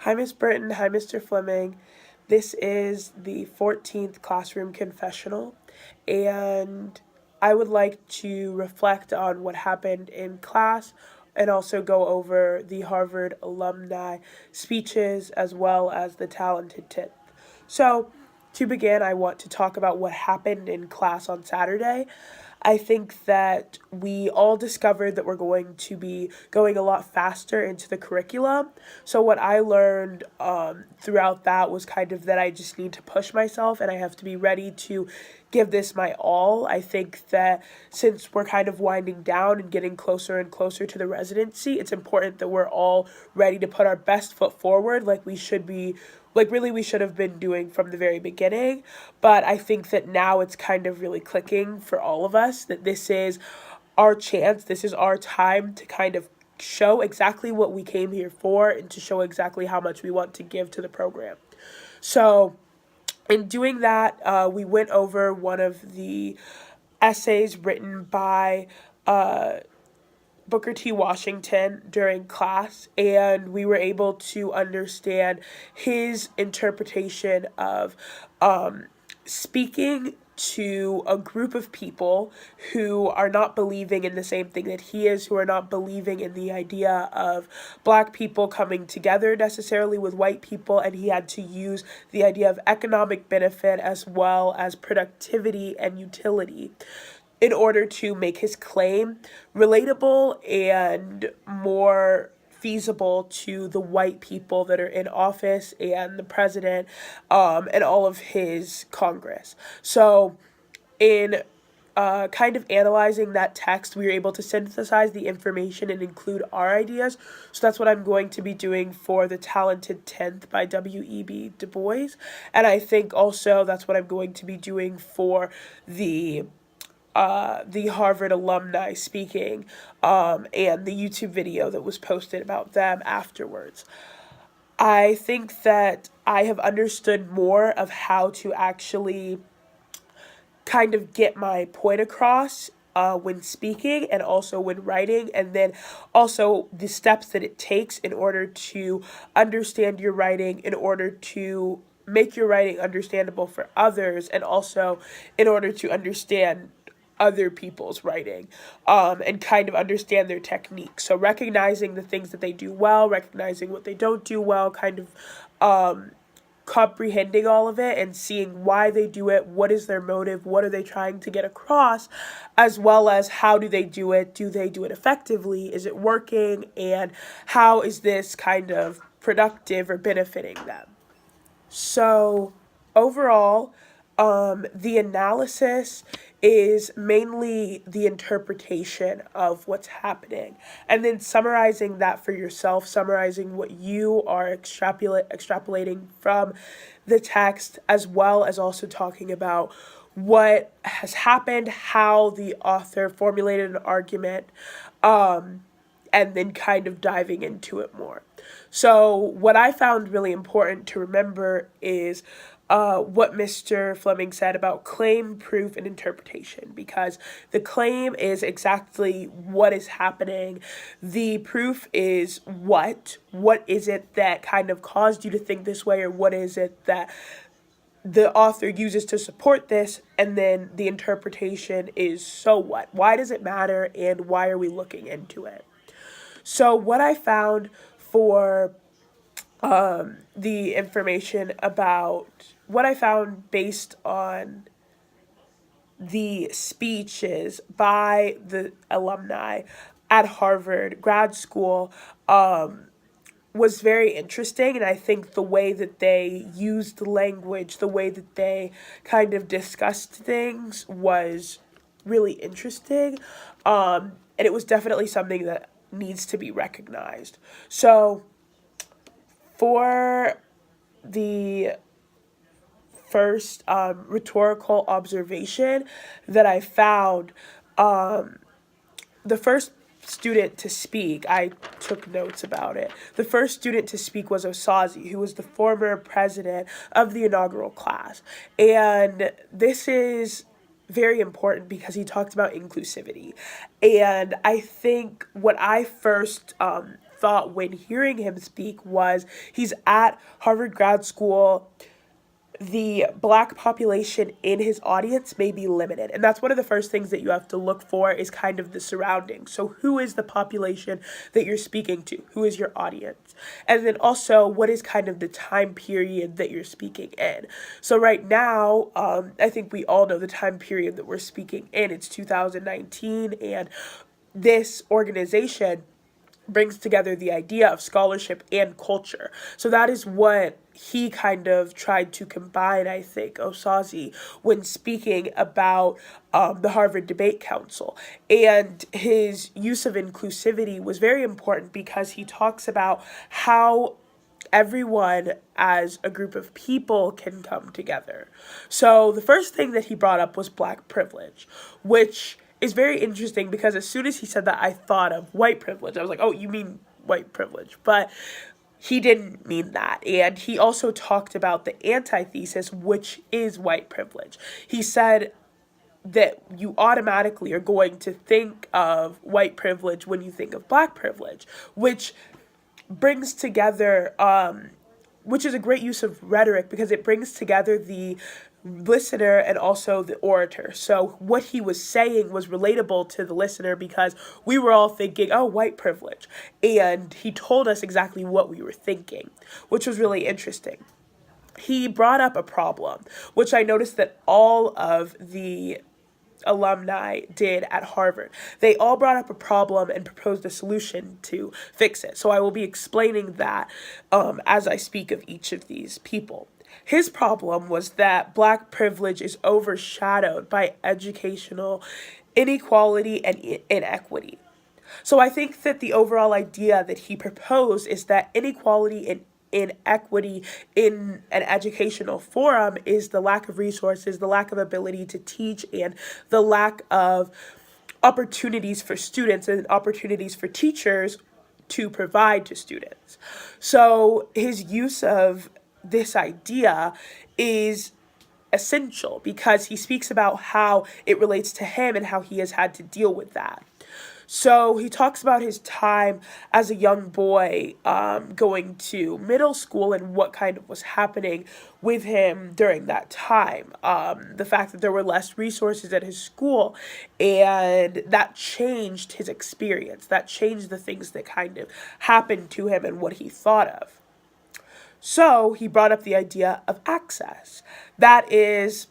Hi, Miss Britton. Hi, Mr. Fleming. This is the 14th Classroom Confessional, and I would like to reflect on what happened in class and also go over the Harvard alumni speeches as well as the talented tip. So, to begin, I want to talk about what happened in class on Saturday. I think that we all discovered that we're going to be going a lot faster into the curriculum. So, what I learned throughout that was kind of that I just need to push myself and I have to be ready to give this my all. I think that since we're kind of winding down and getting closer and closer to the residency, it's important that we're all ready to put our best foot forward like we should be, like really we should have been doing from the very beginning. But I think that now it's kind of really clicking for all of us that this is our chance, this is our time to kind of show exactly what we came here for and to show exactly how much we want to give to the program. So in doing that, we went over one of the essays written by Booker T. Washington during class, and we were able to understand his interpretation of speaking to a group of people who are not believing in the same thing that he is, who are not believing in the idea of black people coming together necessarily with white people, and he had to use the idea of economic benefit as well as productivity and utility in order to make his claim relatable and more feasible to the white people that are in office and the president and all of his Congress. So, in kind of analyzing that text, we were able to synthesize the information and include our ideas. So that's what I'm going to be doing for the Talented 10th by W.E.B. DuBois. And I think also that's what I'm going to be doing for the Harvard alumni speaking and the YouTube video that was posted about them afterwards. I think that I have understood more of how to actually kind of get my point across when speaking and also when writing, and then also the steps that it takes in order to understand your writing, in order to make your writing understandable for others, and also in order to understand other people's writing and kind of understand their technique. So recognizing the things that they do well, recognizing what they don't do well, kind of comprehending all of it and seeing why they do it, what is their motive, what are they trying to get across, as well as how do they do it effectively, is it working, and how is this kind of productive or benefiting them. So overall, the analysis is mainly the interpretation of what's happening, and then summarizing that for yourself, summarizing what you are extrapolating from the text, as well as also talking about what has happened, how the author formulated an argument, and then kind of diving into it more. So, what I found really important to remember is what Mr. Fleming said about claim, proof, and interpretation, because the claim is exactly what is happening. The proof is what is it that kind of caused you to think this way, or what is it that the author uses to support this, and then the interpretation is so what? Why does it matter, and why are we looking into it? So, what I found for the information about what I found based on the speeches by the alumni at Harvard grad school was very interesting. And I think the way that they used language, the way that they kind of discussed things was really interesting. And it was definitely something that needs to be recognized. So, for the first rhetorical observation that I found, the first student to speak, I took notes about it. The first student to speak was Osazi, who was the former president of the inaugural class. And this is very important because he talked about inclusivity. And I think what I first thought when hearing him speak was he's at Harvard grad school. The black population in his audience may be limited, and that's one of the first things that you have to look for is kind of the surroundings. So who is the population that you're speaking to? Who is your audience? And then also, what is kind of the time period that you're speaking in? So right now, I think we all know the time period that we're speaking in. It's 2019, and this organization brings together the idea of scholarship and culture. So that is what he kind of tried to combine, I think, Osaze, when speaking about the Harvard Debate Council. And his use of inclusivity was very important because he talks about how everyone as a group of people can come together. So the first thing that he brought up was black privilege, which is very interesting because as soon as he said that, I thought of white privilege. I was like, oh, you mean white privilege. But he didn't mean that. And he also talked about the antithesis, which is white privilege. He said that you automatically are going to think of white privilege when you think of black privilege, which brings together, which is a great use of rhetoric because it brings together the listener and also the orator. So what he was saying was relatable to the listener because we were all thinking, oh, white privilege. And he told us exactly what we were thinking, which was really interesting. He brought up a problem, which I noticed that all of the alumni did at Harvard. They all brought up a problem and proposed a solution to fix it. So I will be explaining that as I speak of each of these people. His problem was that black privilege is overshadowed by educational inequality and inequity. So I think that the overall idea that he proposed is that inequality and inequity in an educational forum is the lack of resources, the lack of ability to teach, and the lack of opportunities for students and opportunities for teachers to provide to students. So his use of this idea is essential because he speaks about how it relates to him and how he has had to deal with that. So he talks about his time as a young boy going to middle school and what kind of was happening with him during that time. The fact that there were less resources at his school, and that changed his experience. That changed the things that kind of happened to him and what he thought of. So he brought up the idea of access. That is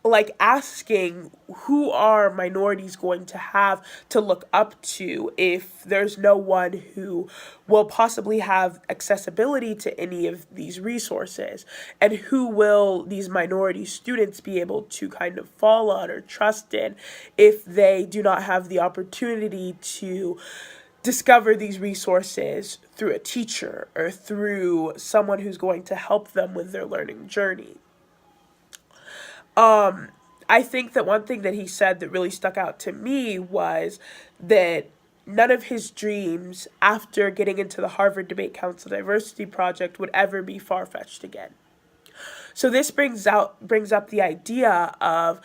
like asking who are minorities going to have to look up to if there's no one who will possibly have accessibility to any of these resources, and who will these minority students be able to kind of fall on or trust in if they do not have the opportunity to discover these resources through a teacher or through someone who's going to help them with their learning journey. I think that one thing that he said that really stuck out to me was that none of his dreams after getting into the Harvard Debate Council Diversity Project would ever be far-fetched again. So this brings up the idea of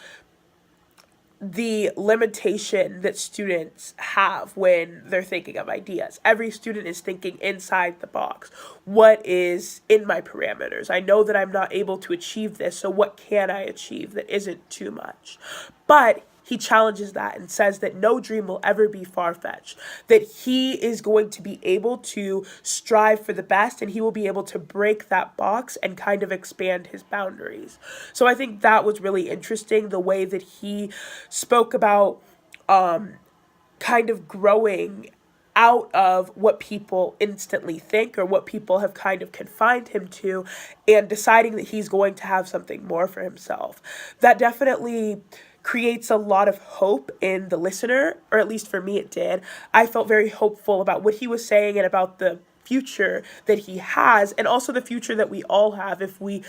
the limitation that students have when they're thinking of ideas. Every student is thinking inside the box. What is in my parameters? I know that I'm not able to achieve this, so what can I achieve that isn't too much? But he challenges that and says that no dream will ever be far-fetched, that he is going to be able to strive for the best and he will be able to break that box and kind of expand his boundaries. So I think that was really interesting, the way that he spoke about kind of growing out of what people instantly think or what people have kind of confined him to, and deciding that he's going to have something more for himself. That definitely creates a lot of hope in the listener, or at least for me it did. I felt very hopeful about what he was saying and about the future that he has, and also the future that we all have if we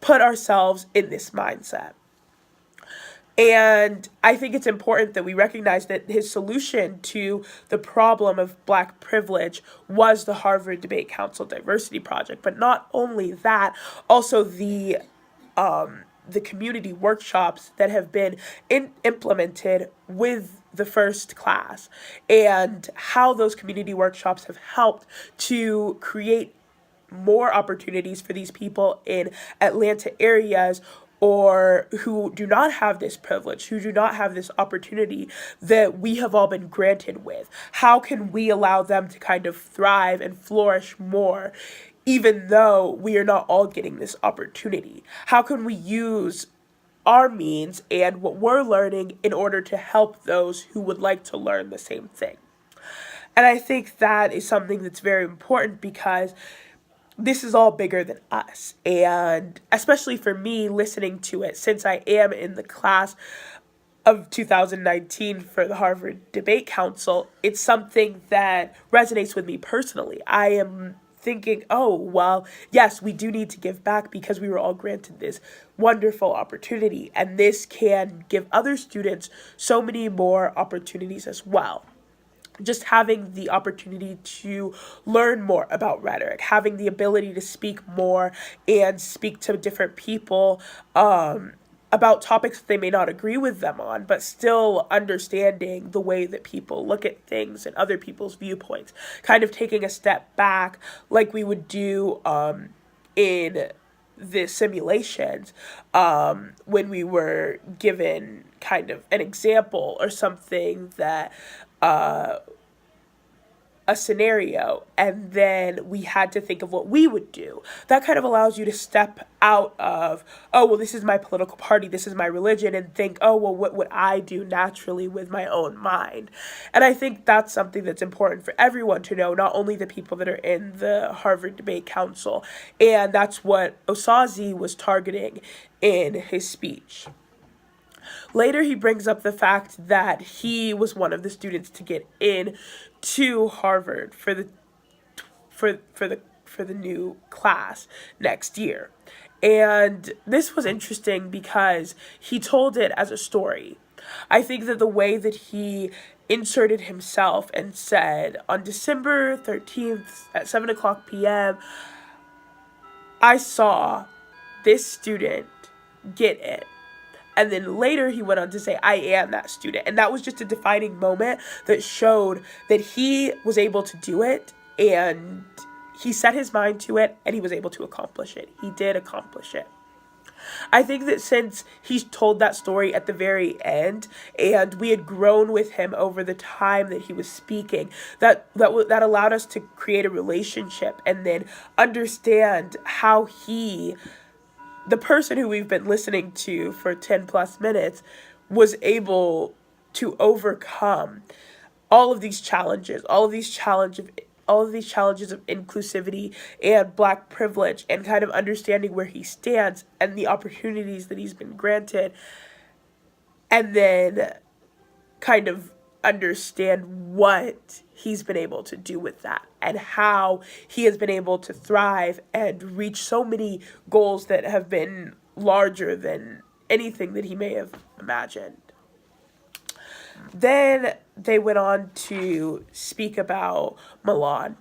put ourselves in this mindset. And I think it's important that we recognize that his solution to the problem of black privilege was the Harvard Debate Council Diversity Project. But not only that, also the community workshops that have been implemented with the first class, and how those community workshops have helped to create more opportunities for these people in Atlanta areas, or who do not have this privilege, who do not have this opportunity that we have all been granted with. How can we allow them to kind of thrive and flourish more, even though we are not all getting this opportunity? How can we use our means and what we're learning in order to help those who would like to learn the same thing? And I think that is something that's very important, because this is all bigger than us. And especially for me, listening to it, since I am in the class of 2019 for the Harvard Debate Council, it's something that resonates with me personally. I am thinking, oh, well, yes, we do need to give back, because we were all granted this wonderful opportunity, and this can give other students so many more opportunities as well. Just having the opportunity to learn more about rhetoric, having the ability to speak more and speak to different people about topics that they may not agree with them on, but still understanding the way that people look at things and other people's viewpoints, kind of taking a step back like we would do in the simulations when we were given kind of an example or something that a scenario, and then we had to think of what we would do. That kind of allows you to step out of, oh, well, this is my political party, this is my religion, and think, oh, well, what would I do naturally with my own mind? And I think that's something that's important for everyone to know, not only the people that are in the Harvard Debate Council. And that's what Osaze was targeting in his speech. Later, he brings up the fact that he was one of the students to get in to Harvard for the new class next year. And this was interesting because he told it as a story. I think that the way that he inserted himself and said, on December 13th at 7 o'clock p.m., I saw this student get in. And then later he went on to say, I am that student. And that was just a defining moment that showed that he was able to do it, and he set his mind to it, and he was able to accomplish it. He did accomplish it. I think that since he told that story at the very end, and we had grown with him over the time that he was speaking, that allowed us to create a relationship and then understand how the person who we've been listening to for 10 plus minutes, was able to overcome all of these challenges of inclusivity and Black privilege, and kind of understanding where he stands and the opportunities that he's been granted, and then kind of understand what he's been able to do with that, and how he has been able to thrive and reach so many goals that have been larger than anything that he may have imagined. Then they went on to speak about Malin.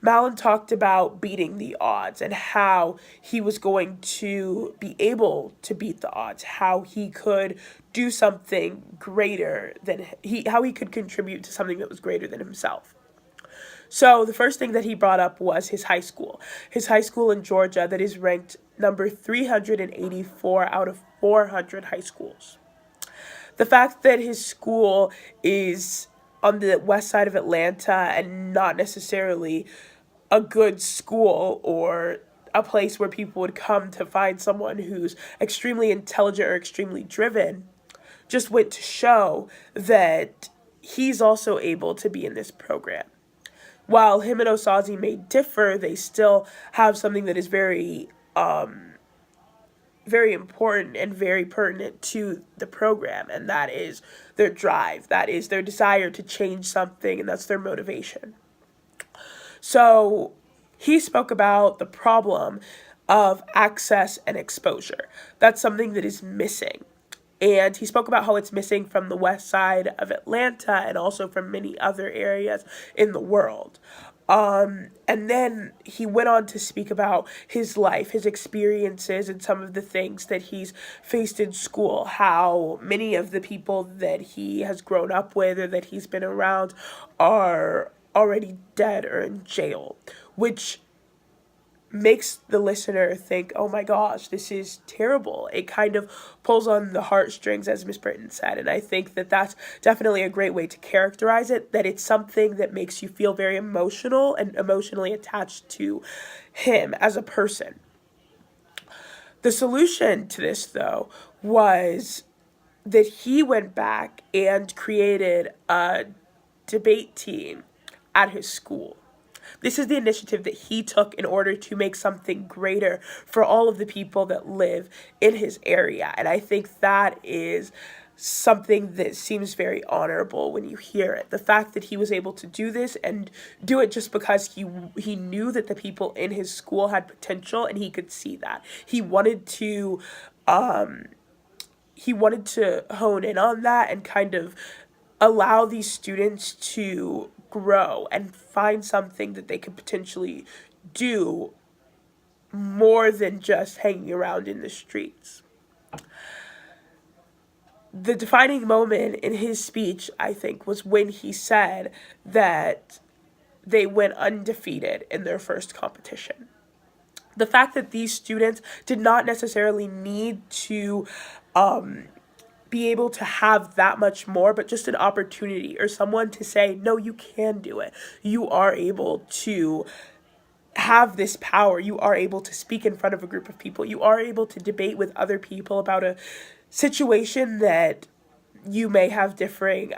Malin talked about beating the odds and how he was going to be able to beat the odds, how he could do something greater than how he could contribute to something that was greater than himself. So the first thing that he brought up was his high school in Georgia, that is ranked number 384 out of 400 high schools. The fact that his school is on the west side of Atlanta and not necessarily a good school or a place where people would come to find someone who's extremely intelligent or extremely driven, just went to show that he's also able to be in this program. While him and Osaze may differ, they still have something that is very important and very pertinent to the program, and that is their drive, that is their desire to change something, and that's their motivation. So he spoke about the problem of access and exposure. That's something that is missing. And he spoke about how it's missing from the west side of Atlanta and also from many other areas in the world. And then he went on to speak about his life, his experiences, and some of the things that he's faced in school, how many of the people that he has grown up with or that he's been around are already dead or in jail, which makes the listener think, oh my gosh, this is terrible. It kind of pulls on the heartstrings, as Miss Britton said. And I think that that's definitely a great way to characterize it, that it's something that makes you feel very emotional and emotionally attached to him as a person. The solution to this, though, was that he went back and created a debate team at his school. This is the initiative that he took in order to make something greater for all of the people that live in his area. And I think that is something that seems very honorable when you hear it. The fact that he was able to do this and do it just because he knew that the people in his school had potential and he could see that. He wanted to hone in on that and kind of allow these students to grow and find something that they could potentially do more than just hanging around in the streets. The defining moment in his speech, I think, was when he said that they went undefeated in their first competition. The fact that these students did not necessarily need to be able to have that much more, but just an opportunity or someone to say, no, you can do it. You are able to have this power. You are able to speak in front of a group of people. You are able to debate with other people about a situation that you may have differing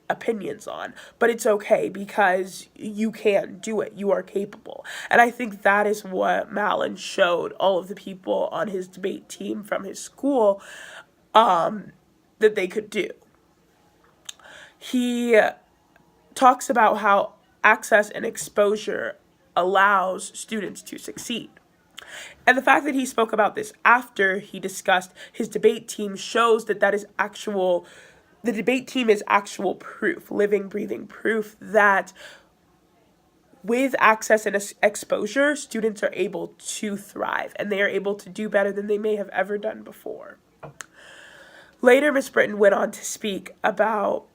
opinions on, but it's okay because you can do it. You are capable. And I think that is what Malin showed all of the people on his debate team from his school that they could do. He talks about how access and exposure allows students to succeed. And the fact that he spoke about this after he discussed his debate team shows that the debate team is actual proof, living, breathing proof that with access and exposure, students are able to thrive and they are able to do better than they may have ever done before. Later, Miss Britton went on to speak about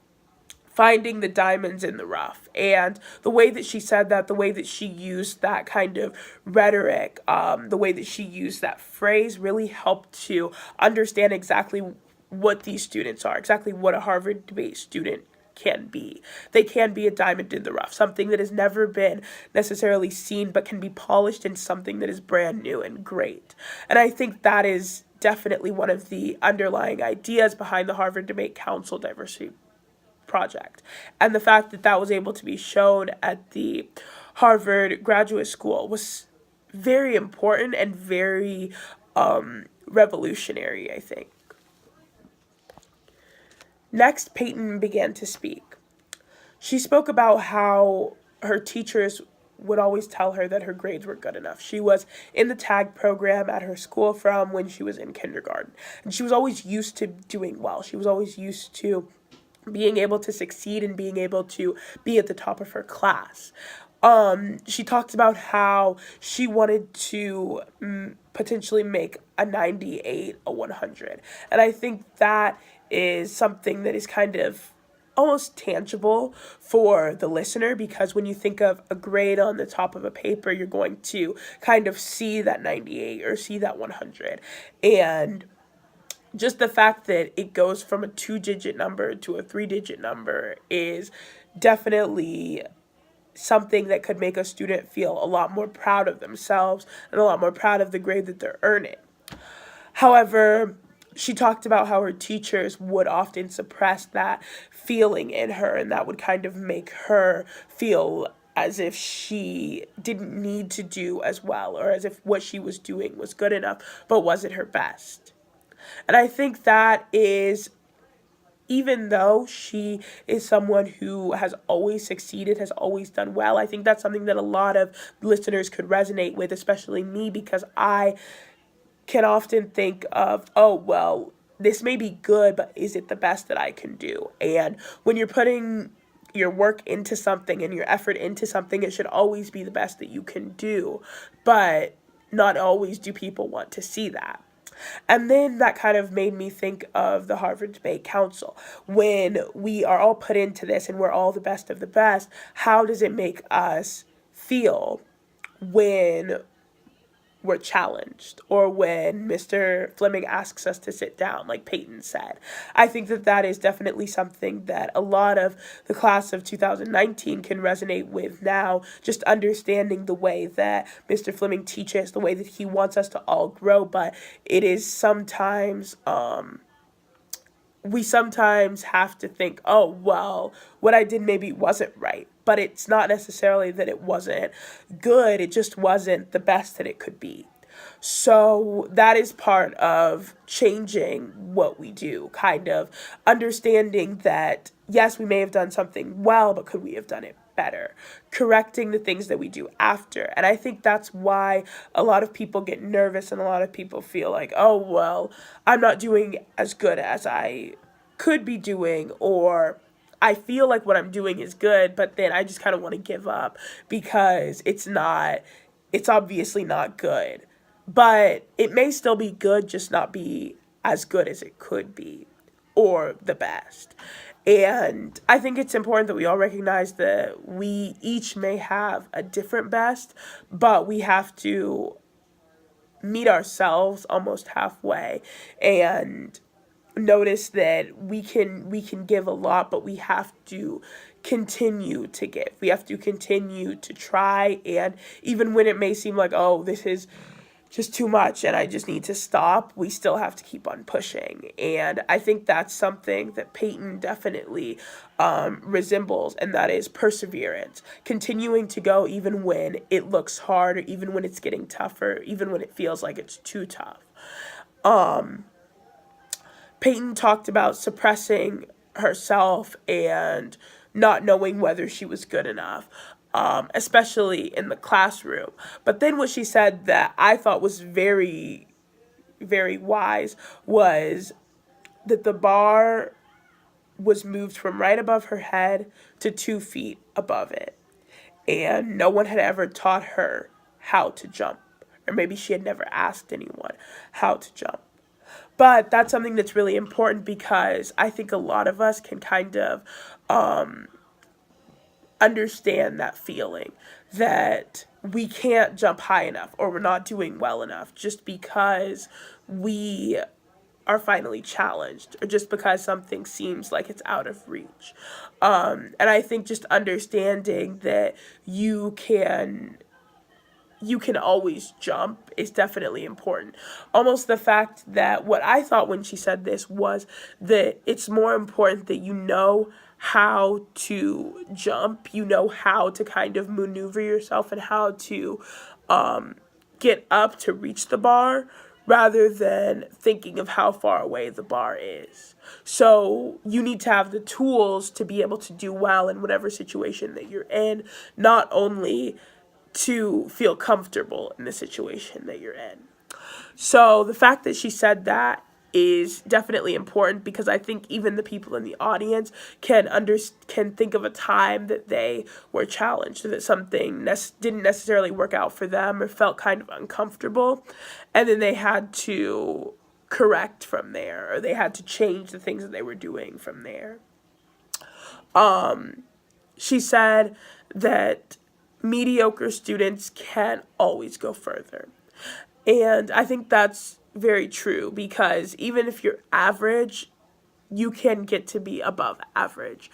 finding the diamonds in the rough, and the way that she said that, the way that she used that kind of rhetoric, the way that she used that phrase really helped to understand exactly what these students are, exactly what a Harvard debate student can be. They can be a diamond in the rough, something that has never been necessarily seen but can be polished in something that is brand new and great. And I think that is definitely one of the underlying ideas behind the Harvard Debate Council Diversity Project. And the fact that that was able to be shown at the Harvard Graduate School was very important and very revolutionary, I think. Next, Peyton began to speak. She spoke about how her teachers would always tell her that her grades were good enough. She was in the tag program at her school from when she was in kindergarten. And she was always used to doing well. She was always used to being able to succeed and being able to be at the top of her class. She talked about how she wanted to potentially make a 98 a 100. And I think that is something that is kind of almost tangible for the listener, because when you think of a grade on the top of a paper, you're going to kind of see that 98 or see that 100. And just the fact that it goes from a 2-digit number to a 3-digit number is definitely something that could make a student feel a lot more proud of themselves and a lot more proud of the grade that they're earning. However, she talked about how her teachers would often suppress that feeling in her, and that would kind of make her feel as if she didn't need to do as well, or as if what she was doing was good enough but wasn't her best. And I think that is, even though she is someone who has always succeeded, has always done well, I think that's something that a lot of listeners could resonate with, especially me, because I can often think of, oh, well, this may be good, but is it the best that I can do? And when you're putting your work into something and your effort into something, it should always be the best that you can do. But not always do people want to see that. And then that kind of made me think of the Harvard Debate Council. When we are all put into this and we're all the best of the best, how does it make us feel when we're challenged or when Mr. Fleming asks us to sit down, like Peyton said? I think that that is definitely something that a lot of the class of 2019 can resonate with now, just understanding the way that Mr. Fleming teaches, the way that he wants us to all grow. But it is sometimes, we sometimes have to think, oh, well, what I did maybe wasn't right. But it's not necessarily that it wasn't good, it just wasn't the best that it could be. So that is part of changing what we do, kind of understanding that, yes, we may have done something well, but could we have done it better? Correcting the things that we do after. And I think that's why a lot of people get nervous and a lot of people feel like, oh, well, I'm not doing as good as I could be doing, or I feel like what I'm doing is good, but then I just kind of want to give up because it's obviously not good. But it may still be good, just not be as good as it could be or the best. And I think it's important that we all recognize that we each may have a different best, but we have to meet ourselves almost halfway and notice that we can give a lot, but we have to continue to give. We have to continue to try, and even when it may seem like, oh, this is just too much and I just need to stop, we still have to keep on pushing. And I think that's something that Peyton definitely resembles, and that is perseverance. Continuing to go even when it looks hard, or even when it's getting tougher, even when it feels like it's too tough. Peyton talked about suppressing herself and not knowing whether she was good enough, especially in the classroom. But then what she said that I thought was very, very wise was that the bar was moved from right above her head to 2 feet above it. And no one had ever taught her how to jump. Or maybe she had never asked anyone how to jump. But that's something that's really important because I think a lot of us can kind of understand that feeling that we can't jump high enough or we're not doing well enough just because we are finally challenged or just because something seems like it's out of reach. And I think just understanding that you can always jump is definitely important. Almost the fact that what I thought when she said this was that it's more important that you know how to jump, you know how to kind of maneuver yourself and how to get up to reach the bar rather than thinking of how far away the bar is. So you need to have the tools to be able to do well in whatever situation that you're in, not only to feel comfortable in the situation that you're in. So the fact that she said that is definitely important because I think even the people in the audience can think of a time that they were challenged, that something didn't necessarily work out for them or felt kind of uncomfortable, and then they had to correct from there, or they had to change the things that they were doing from there. She said that mediocre students can always go further. And I think that's very true because even if you're average, you can get to be above average.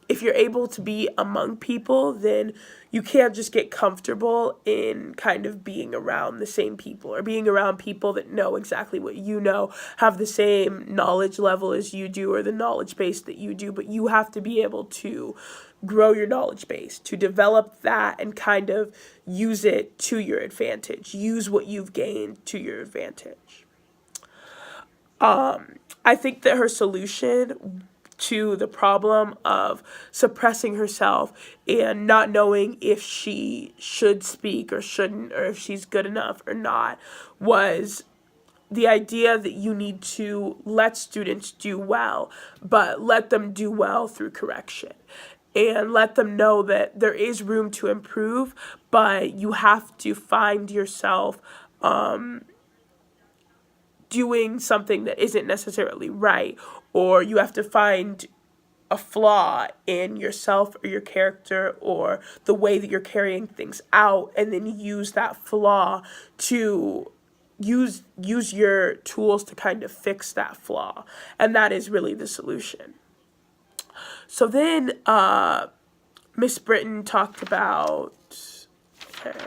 If you're able to be among people, then you can't just get comfortable in kind of being around the same people or being around people that know exactly what you know, have the same knowledge level as you do or the knowledge base that you do, but you have to be able to grow your knowledge base, to develop that and kind of use it to your advantage. Use what you've gained to your advantage. I think that her solution to the problem of suppressing herself and not knowing if she should speak or shouldn't, or if she's good enough or not, was the idea that you need to let students do well, but let them do well through correction. And let them know that there is room to improve, but you have to find yourself doing something that isn't necessarily right, or you have to find a flaw in yourself or your character or the way that you're carrying things out, and then use that flaw to use your tools to kind of fix that flaw, and that is really the solution. So then Miss Britton talked about okay,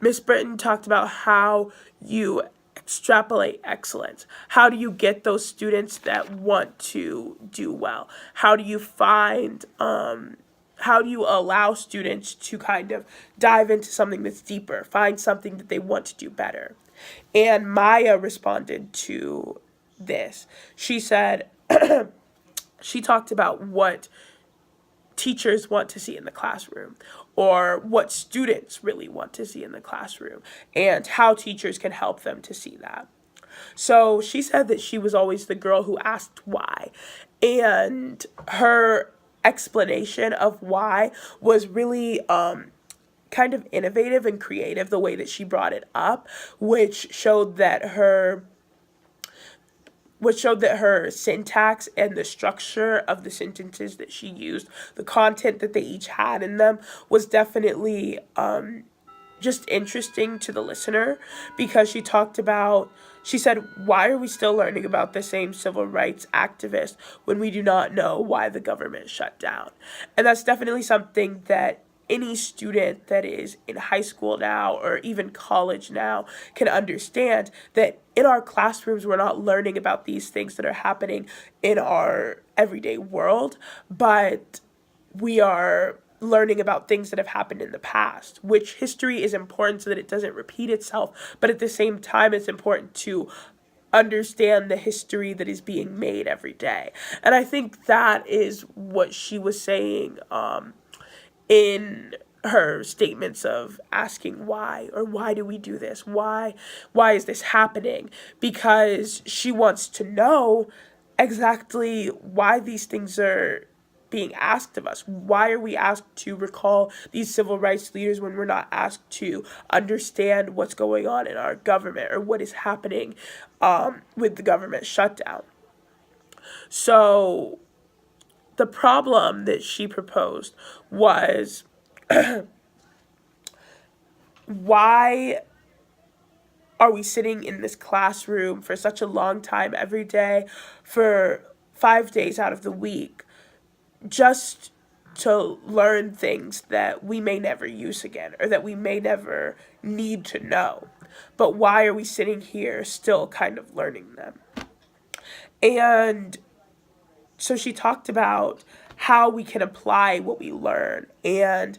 Miss Britton talked about how you extrapolate excellence. How do you get those students that want to do well? How do you find, how do you allow students to kind of dive into something that's deeper, find something that they want to do better? And Maya responded to this. She said, she talked about what teachers want to see in the classroom, or what students really want to see in the classroom, and how teachers can help them to see that. So she said that she was always the girl who asked why, and her explanation of why was really kind of innovative and creative, the way that she brought it up, which showed that her syntax and the structure of the sentences that she used, the content that they each had in them, was definitely just interesting to the listener, because she said, why are we still learning about the same civil rights activists when we do not know why the government shut down? And that's definitely something that any student that is in high school now or even college now can understand, that in our classrooms we're not learning about these things that are happening in our everyday world, but we are learning about things that have happened in the past, which history is important so that it doesn't repeat itself, but at the same time it's important to understand the history that is being made every day. And I think that is what she was saying in her statements of asking why, or why do we do this? Why is this happening? Because she wants to know exactly why these things are being asked of us. Why are we asked to recall these civil rights leaders when we're not asked to understand what's going on in our government, or what is happening with the government shutdown? So the problem that she proposed was, why are we sitting in this classroom for such a long time every day, for 5 days out of the week, just to learn things that we may never use again, or that we may never need to know? But why are we sitting here still kind of learning them? And so she talked about how we can apply what we learn, and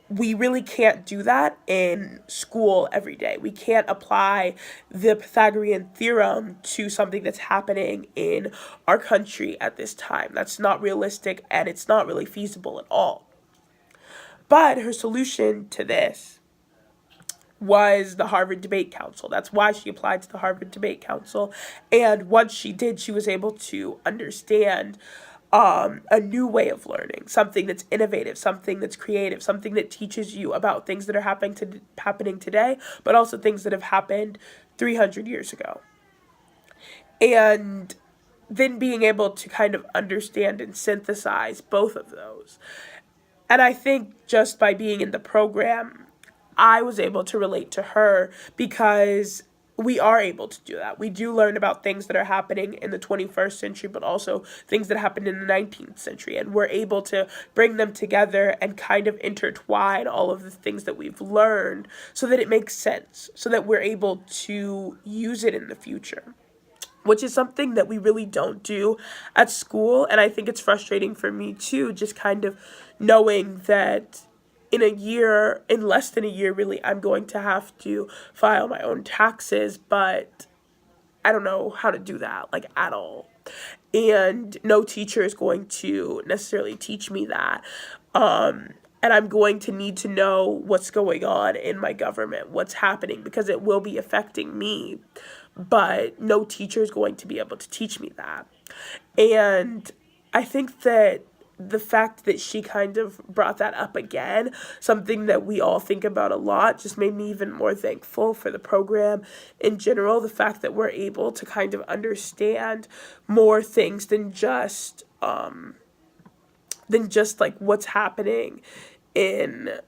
we really can't do that in school every day. We can't apply the Pythagorean theorem to something that's happening in our country at this time. That's not realistic, and it's not really feasible at all. But her solution to this was the Harvard Debate Council. That's why she applied to the Harvard Debate Council. And once she did, she was able to understand a new way of learning, something that's innovative, something that's creative, something that teaches you about things that are happening today, but also things that have happened 300 years ago. And then being able to kind of understand and synthesize both of those. And I think just by being in the program, I was able to relate to her, because we are able to do that. We do learn about things that are happening in the 21st century, but also things that happened in the 19th century. And we're able to bring them together and kind of intertwine all of the things that we've learned so that it makes sense, so that we're able to use it in the future, which is something that we really don't do at school. And I think it's frustrating for me too, just kind of knowing that in less than a year, really, I'm going to have to file my own taxes, but I don't know how to do that, like, at all. And no teacher is going to necessarily teach me that. and I'm going to need to know what's going on in my government, what's happening, because it will be affecting me. But no teacher is going to be able to teach me that. And I think that the fact that she kind of brought that up again, something that we all think about a lot, just made me even more thankful for the program in general. The fact that we're able to kind of understand more things than just like what's happening in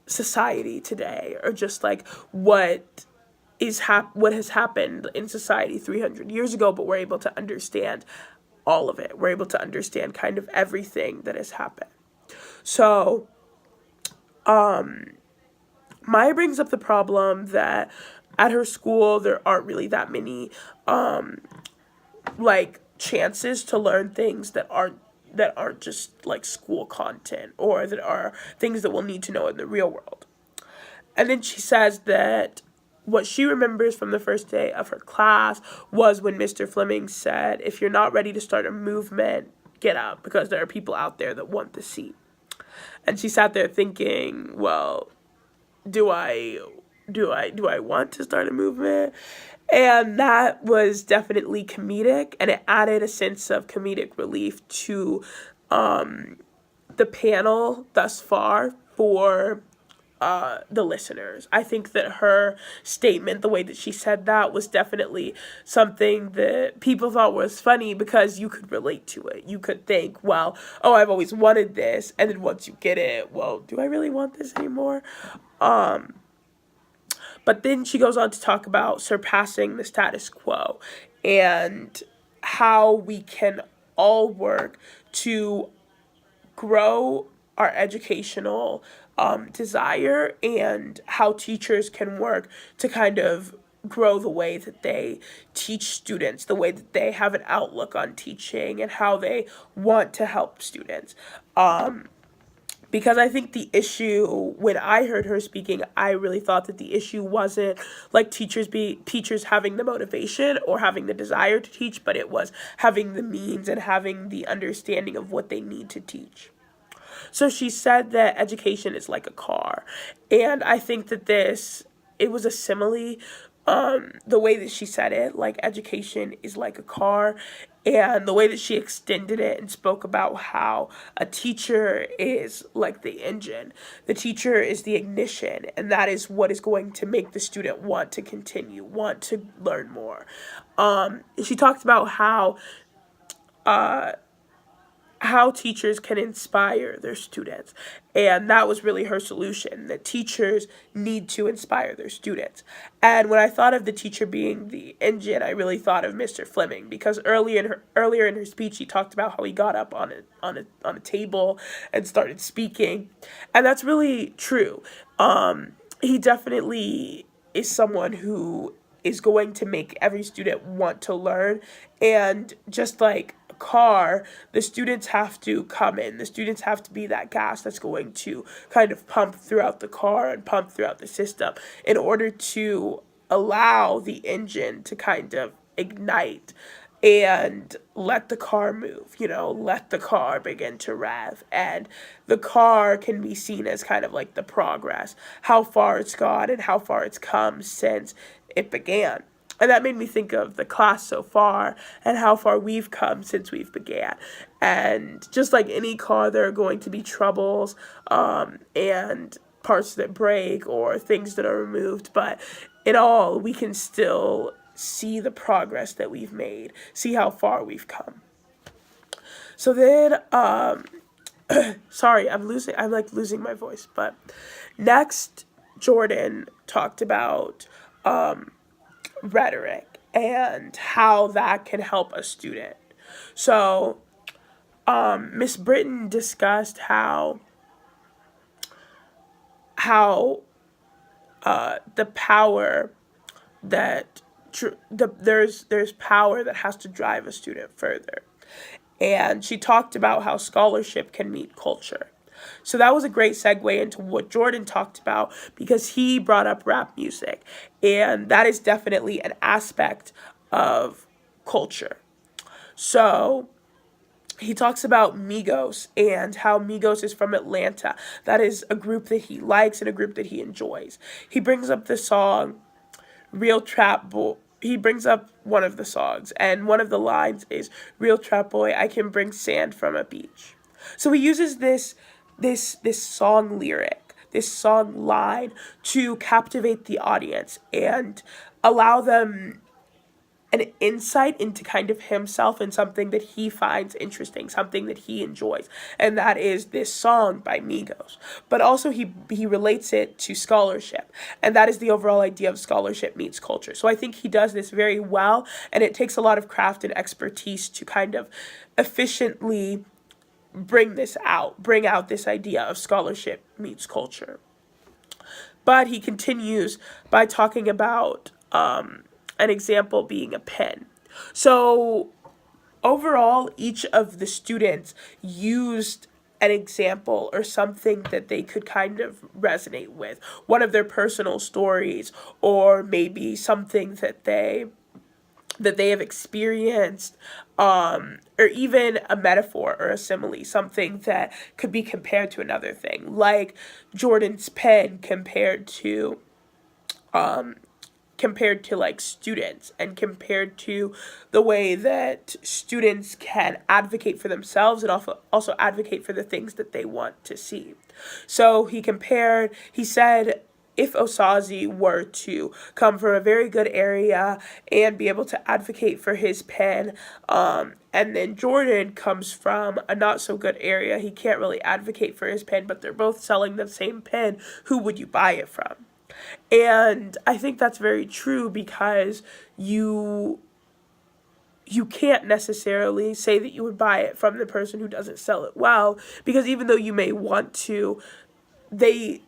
society today, or just like what has happened in society 300 years ago, but we're able to understand all of it. We're able to understand kind of everything that has happened. So Maya brings up the problem that at her school there aren't really that many like chances to learn things that aren't just like school content, or that are things that we'll need to know in the real world. And then she says that what she remembers from the first day of her class was when Mr. Fleming said, "If you're not ready to start a movement, get up, because there are people out there that want the seat." And she sat there thinking, well, do I want to start a movement? And that was definitely comedic, and it added a sense of comedic relief to the panel thus far for the listeners. I think that her statement, the way that she said that, was definitely something that people thought was funny, because you could relate to it. You could think, well, oh, I've always wanted this, and then once you get it, well, do I really want this anymore? But then she goes on to talk about surpassing the status quo, and how we can all work to grow our educational desire, and how teachers can work to kind of grow the way that they teach students, the way that they have an outlook on teaching, and how they want to help students. Because I think the issue, when I heard her speaking, I really thought that the issue wasn't like teachers having the motivation or having the desire to teach, but it was having the means and having the understanding of what they need to teach. So she said that education is like a car. And I think that it was a simile, the way that she said it, like education is like a car. And the way that she extended it and spoke about how a teacher is like the engine. The teacher is the ignition, and that is what is going to make the student want to continue, want to learn more. She talked about how teachers can inspire their students. And that was really her solution, that teachers need to inspire their students. And when I thought of the teacher being the engine, I really thought of Mr. Fleming, because earlier in her speech, she talked about how he got up on a table and started speaking. And that's really true. He definitely is someone who is going to make every student want to learn. And just like car, the students have to come in. The students have to be that gas that's going to kind of pump throughout the car and pump throughout the system in order to allow the engine to kind of ignite and let the car move, let the car begin to rev. And the car can be seen as kind of like the progress, how far it's gone and how far it's come since it began. And that made me think of the class so far and how far we've come since we've began. And just like any car, there are going to be troubles and parts that break or things that are removed. But in all, we can still see the progress that we've made, see how far we've come. So then, sorry, I'm like losing my voice. But next, Jordan talked about rhetoric and how that can help a student. So Miss Britton discussed how the power that there's power that has to drive a student further. And she talked about how scholarship can meet culture. So that was a great segue into what Jordan talked about, because he brought up rap music. And that is definitely an aspect of culture. So he talks about Migos and how Migos is from Atlanta. That is a group that he likes and a group that he enjoys. He brings up the song Real Trap Boy. He brings up one of the songs, and one of the lines is Real Trap Boy, I can bring sand from a beach. So he uses this song lyric, this song line to captivate the audience and allow them an insight into kind of himself and something that he finds interesting, something that he enjoys, and that is this song by Migos. But also he relates it to scholarship, and that is the overall idea of scholarship meets culture. So I think he does this very well, and it takes a lot of craft and expertise to kind of efficiently bring out this idea of scholarship meets culture. But he continues by talking about an example being a pen. So overall, each of the students used an example or something that they could kind of resonate with, one of their personal stories, or maybe something that they have experienced, or even a metaphor or a simile, something that could be compared to another thing, like Jordan's pen compared to like students, and compared to the way that students can advocate for themselves and also advocate for the things that they want to see. So he said, if Osazi were to come from a very good area and be able to advocate for his pen, and then Jordan comes from a not so good area, he can't really advocate for his pen, but they're both selling the same pen, who would you buy it from? And I think that's very true, because you can't necessarily say that you would buy it from the person who doesn't sell it well, because even though you may want to, they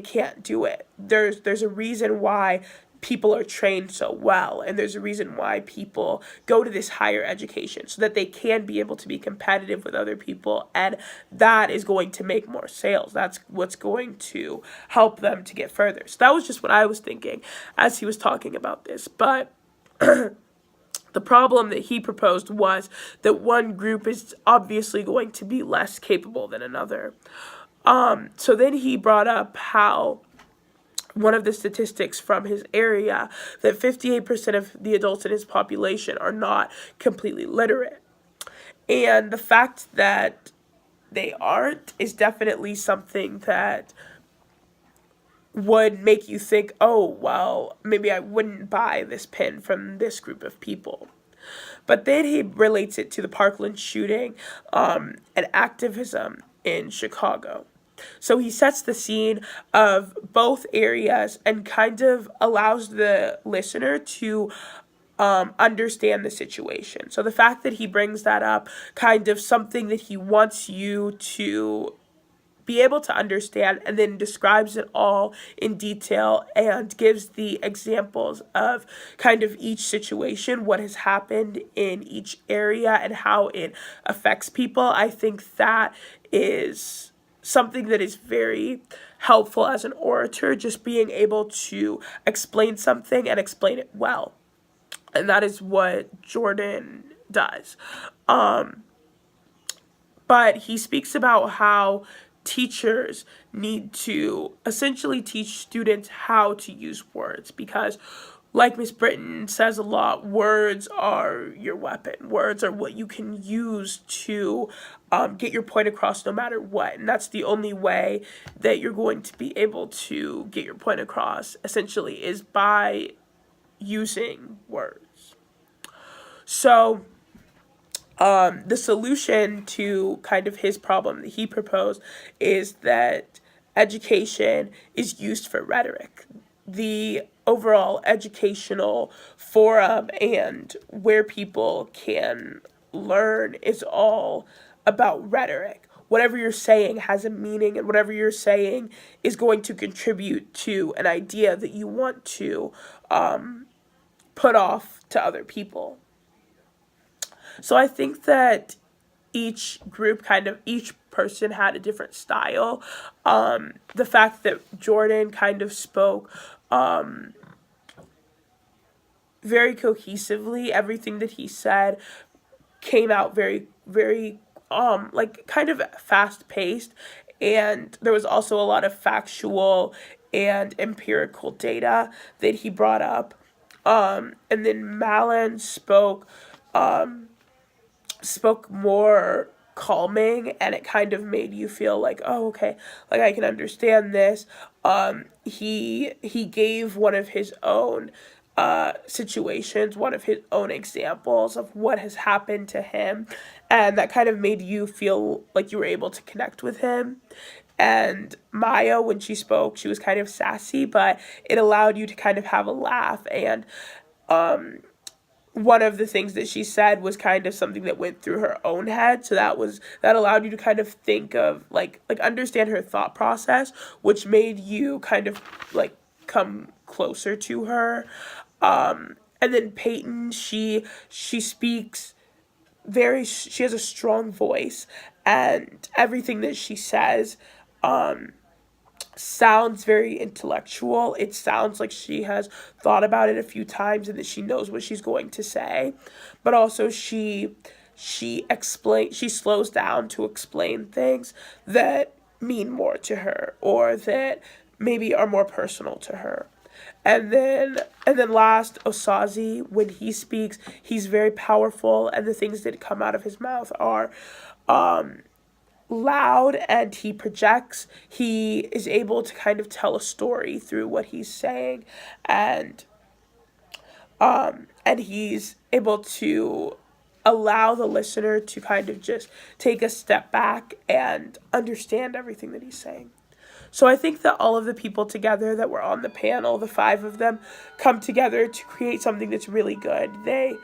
can't do it. There's a reason why people are trained so well, and there's a reason why people go to this higher education, so that they can be able to be competitive with other people, and that is going to make more sales. That's what's going to help them to get further. So that was just what I was thinking as he was talking about this. But the problem that he proposed was that one group is obviously going to be less capable than another. So then he brought up how one of the statistics from his area, that 58% of the adults in his population are not completely literate. And the fact that they aren't is definitely something that would make you think, oh, well, maybe I wouldn't buy this pen from this group of people. But then he relates it to the Parkland shooting, and activism in Chicago. So he sets the scene of both areas and kind of allows the listener to understand the situation. So the fact that he brings that up, kind of something that he wants you to be able to understand, and then describes it all in detail and gives the examples of kind of each situation, what has happened in each area and how it affects people. I think that is something that is very helpful as an orator, just being able to explain something and explain it well. And that is what Jordan does. But he speaks about how teachers need to essentially teach students how to use words, because like Miss Britton says a lot, words are your weapon. Words are what you can use to get your point across no matter what. And that's the only way that you're going to be able to get your point across, essentially, is by using words. So the solution to kind of his problem that he proposed is that education is used for rhetoric. The overall educational forum and where people can learn is all about rhetoric. Whatever you're saying has a meaning, and whatever you're saying is going to contribute to an idea that you want to put off to other people. So I think that each person had a different style. The fact that Jordan kind of spoke very cohesively, everything that he said came out very, very, like kind of fast paced. And there was also a lot of factual and empirical data that he brought up. And then Malin spoke more calming, and it kind of made you feel like, oh, okay, like I can understand this. He gave one of his own situations, one of his own examples of what has happened to him, and that kind of made you feel like you were able to connect with him. And Maya, when she spoke, she was kind of sassy, but it allowed you to kind of have a laugh. And one of the things that she said was kind of something that went through her own head, so that allowed you to kind of think of like understand her thought process, which made you kind of like come closer to her. And then Peyton, she speaks she has a strong voice, and everything that she says sounds very intellectual. It sounds like she has thought about it a few times and that she knows what she's going to say. But also she slows down to explain things that mean more to her, or that maybe are more personal to her. And then last, Osazi, when he speaks, he's very powerful, and the things that come out of his mouth are loud, and he projects. He is able to kind of tell a story through what he's saying, and he's able to allow the listener to kind of just take a step back and understand everything that he's saying. So I think that all of the people together that were on the panel, the five of them, come together to create something that's really good. I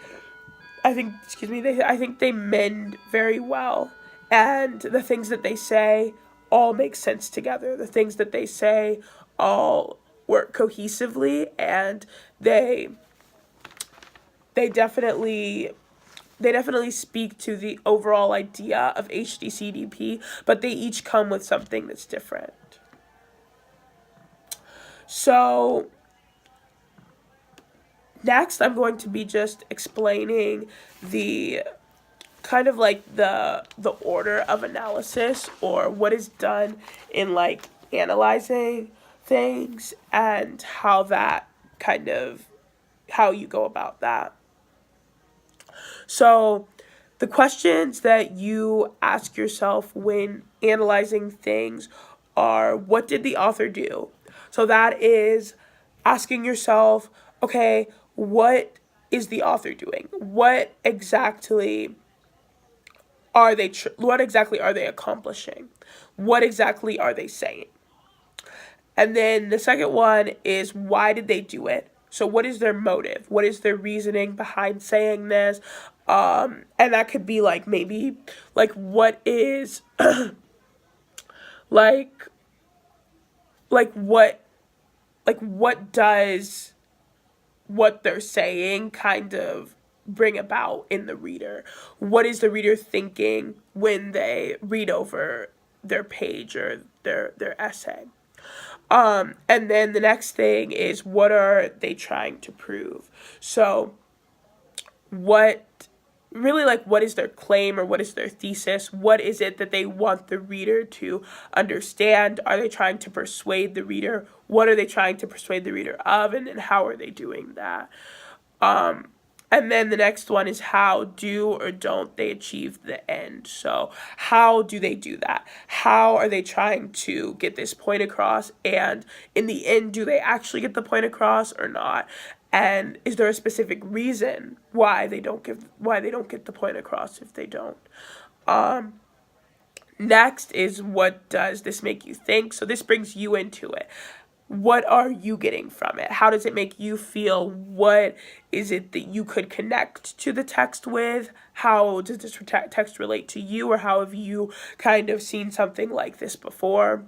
think they mend very well. And the things that they say all make sense together. The things that they say all work cohesively, and they definitely speak to the overall idea of HDCDP, but they each come with something that's different. So next, I'm going to be just explaining the kind of like the order of analysis, or what is done in like analyzing things, and how you go about that. So the questions that you ask yourself when analyzing things are, what did the author do? So that is asking yourself, okay, what is the author doing? What exactly are they accomplishing? What exactly are they saying? And then the second one is, why did they do it? So what is their motive? What is their reasoning behind saying this? And that could be like, maybe like, what is what does what they're saying kind of bring about in the reader? What is the reader thinking when they read over their page or their essay? And then the next thing is, what are they trying to prove? So what is their claim, or what is their thesis? What is it that they want the reader to understand? Are they trying to persuade the reader? What are they trying to persuade the reader of, and then how are they doing that? And then the next one is, how do or don't they achieve the end? So how do they do that? How are they trying to get this point across? And in the end, do they actually get the point across or not? And is there a specific reason why they don't get the point across if they don't? Next is, what does this make you think? So this brings you into it. What are you getting from it? How does it make you feel? What is it that you could connect to the text with? How does this text relate to you, or how have you kind of seen something like this before?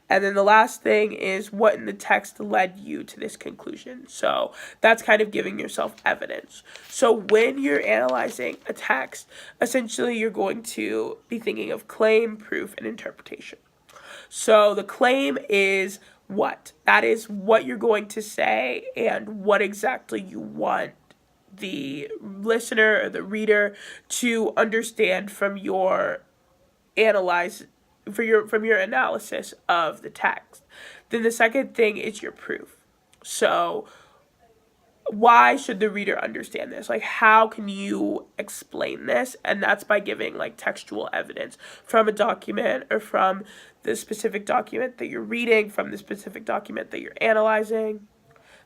And then the last thing is, what in the text led you to this conclusion? So that's kind of giving yourself evidence. So when you're analyzing a text, essentially you're going to be thinking of claim, proof, and interpretation. So the claim is what? That is what you're going to say and what exactly you want the listener or the reader to understand from your analyze from your analysis of the text. Then the second thing is your proof. So why should the reader understand this? Like, how can you explain this? And that's by giving like textual evidence from a document or from the specific document that you're reading, from the specific document that you're analyzing.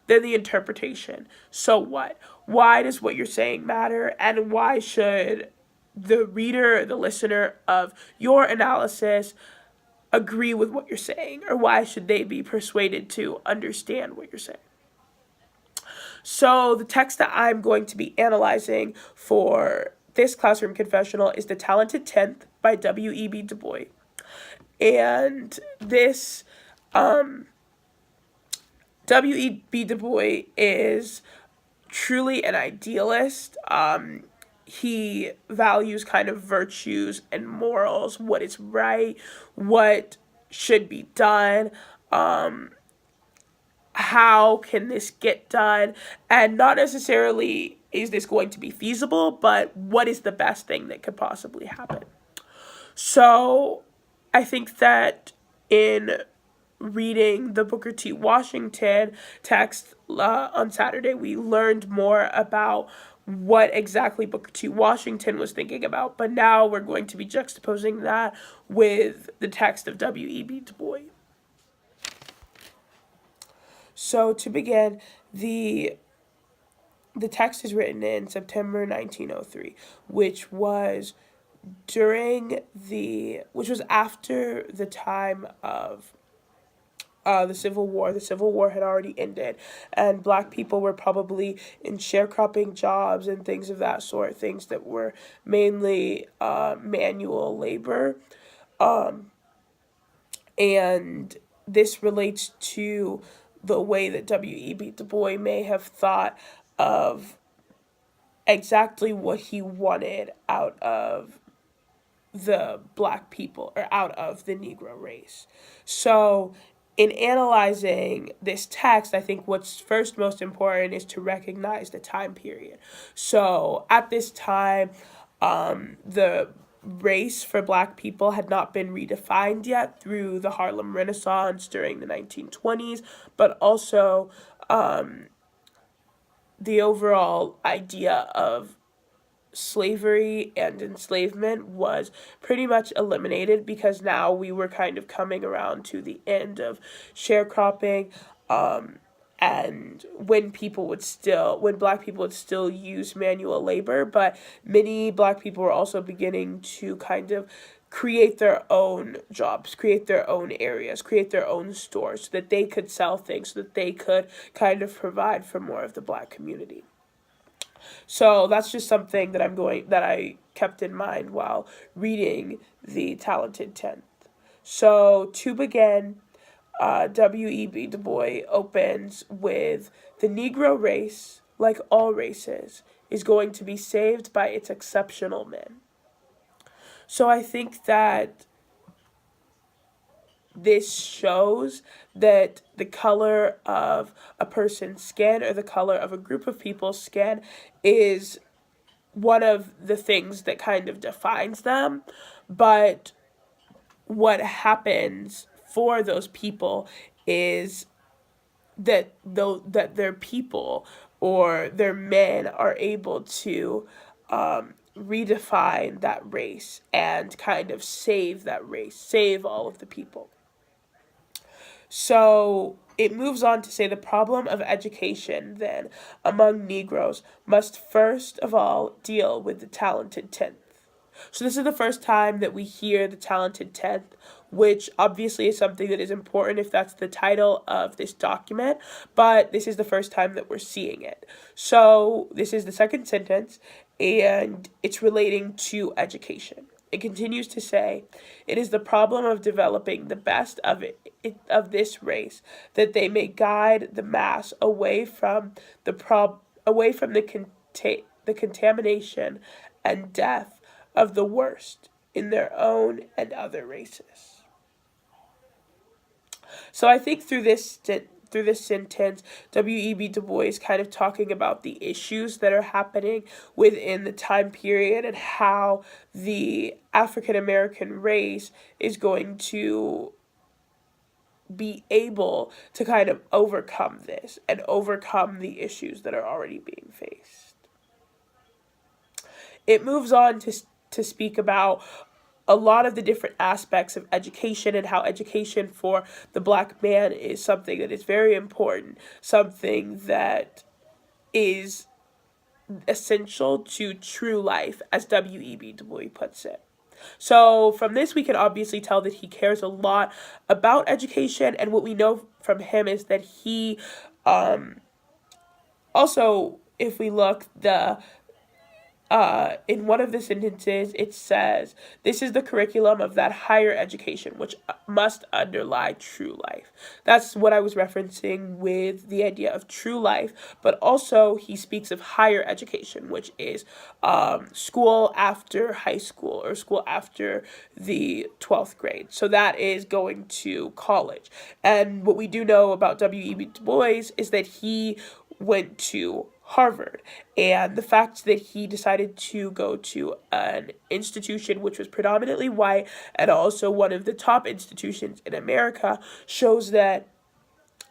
Then the interpretation. So what? Why does what you're saying matter? And why should the reader, the listener of your analysis agree with what you're saying? Or why should they be persuaded to understand what you're saying? So the text that I'm going to be analyzing for this classroom confessional is The Talented Tenth by W.E.B. DuBois. And this W.E.B. DuBois is truly an idealist. He values kind of virtues and morals, what is right, what should be done, how can this get done, and not necessarily is this going to be feasible, but what is the best thing that could possibly happen. So I think that in reading the Booker T. Washington text on Saturday, we learned more about what exactly Booker T. Washington was thinking about, but now we're going to be juxtaposing that with the text of W.E.B. DuBois. So to begin, the text is written in September 1903, which was after the time of the Civil War. The Civil War had already ended, and Black people were probably in sharecropping jobs and things of that sort, things that were mainly manual labor. And this relates to the way that W.E.B. DuBois may have thought of exactly what he wanted out of the Black people, or out of the Negro race. So in analyzing this text, I think what's first most important is to recognize the time period. So at this time, the race for Black people had not been redefined yet through the Harlem Renaissance during the 1920s, but also the overall idea of slavery and enslavement was pretty much eliminated, because now we were kind of coming around to the end of sharecropping, and when Black people would still use manual labor, but many Black people were also beginning to kind of create their own jobs, create their own areas, create their own stores, so that they could sell things, so that they could kind of provide for more of the Black community. So that's just something that I kept in mind while reading The Talented Tenth. So to begin, W.E.B. DuBois opens with the Negro race, like all races, is going to be saved by its exceptional men. So I think that this shows that the color of a person's skin, or the color of a group of people's skin, is one of the things that kind of defines them. But what happens for those people is that their people or their men are able to redefine that race and kind of save that race, save all of the people. So it moves on to say the problem of education, then, among Negroes must first of all deal with the talented tenth. So this is the first time that we hear the talented tenth, which obviously is something that is important if that's the title of this document, but this is the first time that we're seeing it. So this is the second sentence, and it's relating to education. It continues to say, it is the problem of developing the best of this race, that they may guide the mass away from the contamination and death of the worst in their own and other races. So I think through through this sentence, W.E.B. Du Bois kind of talking about the issues that are happening within the time period and how the African American race is going to be able to kind of overcome this and overcome the issues that are already being faced. It moves on to speak about a lot of the different aspects of education and how education for the black man is something that is very important, something that is essential to true life, as W.E.B. Du Bois puts it. So from this, we can obviously tell that he cares a lot about education, and what we know from him is that he also, if we look, in one of the sentences, it says, "This is the curriculum of that higher education, which must underlie true life." That's what I was referencing with the idea of true life, but also he speaks of higher education, which is school after high school or school after the 12th grade. So that is going to college. And what we do know about W.E.B. Du Bois is that he went to Harvard, and the fact that he decided to go to an institution which was predominantly white and also one of the top institutions in America shows that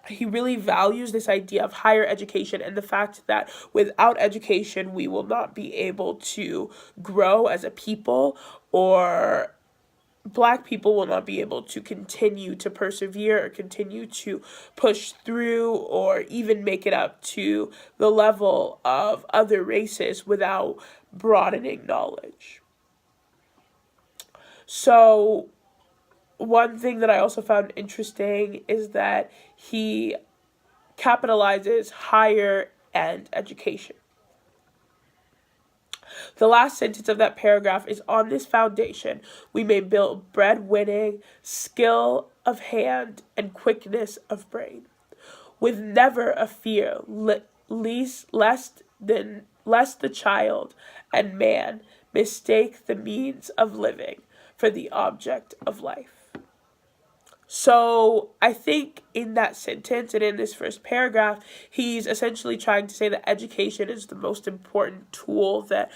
he really values this idea of higher education and the fact that without education we will not be able to grow as a people, or black people will not be able to continue to persevere or continue to push through or even make it up to the level of other races without broadening knowledge. So one thing that I also found interesting is that he capitalizes higher end education. The last sentence of that paragraph is, "On this foundation, we may build bread-winning, skill of hand, and quickness of brain, with never a fear lest the child and man mistake the means of living for the object of life." So I think in that sentence and in this first paragraph, he's essentially trying to say that education is the most important tool that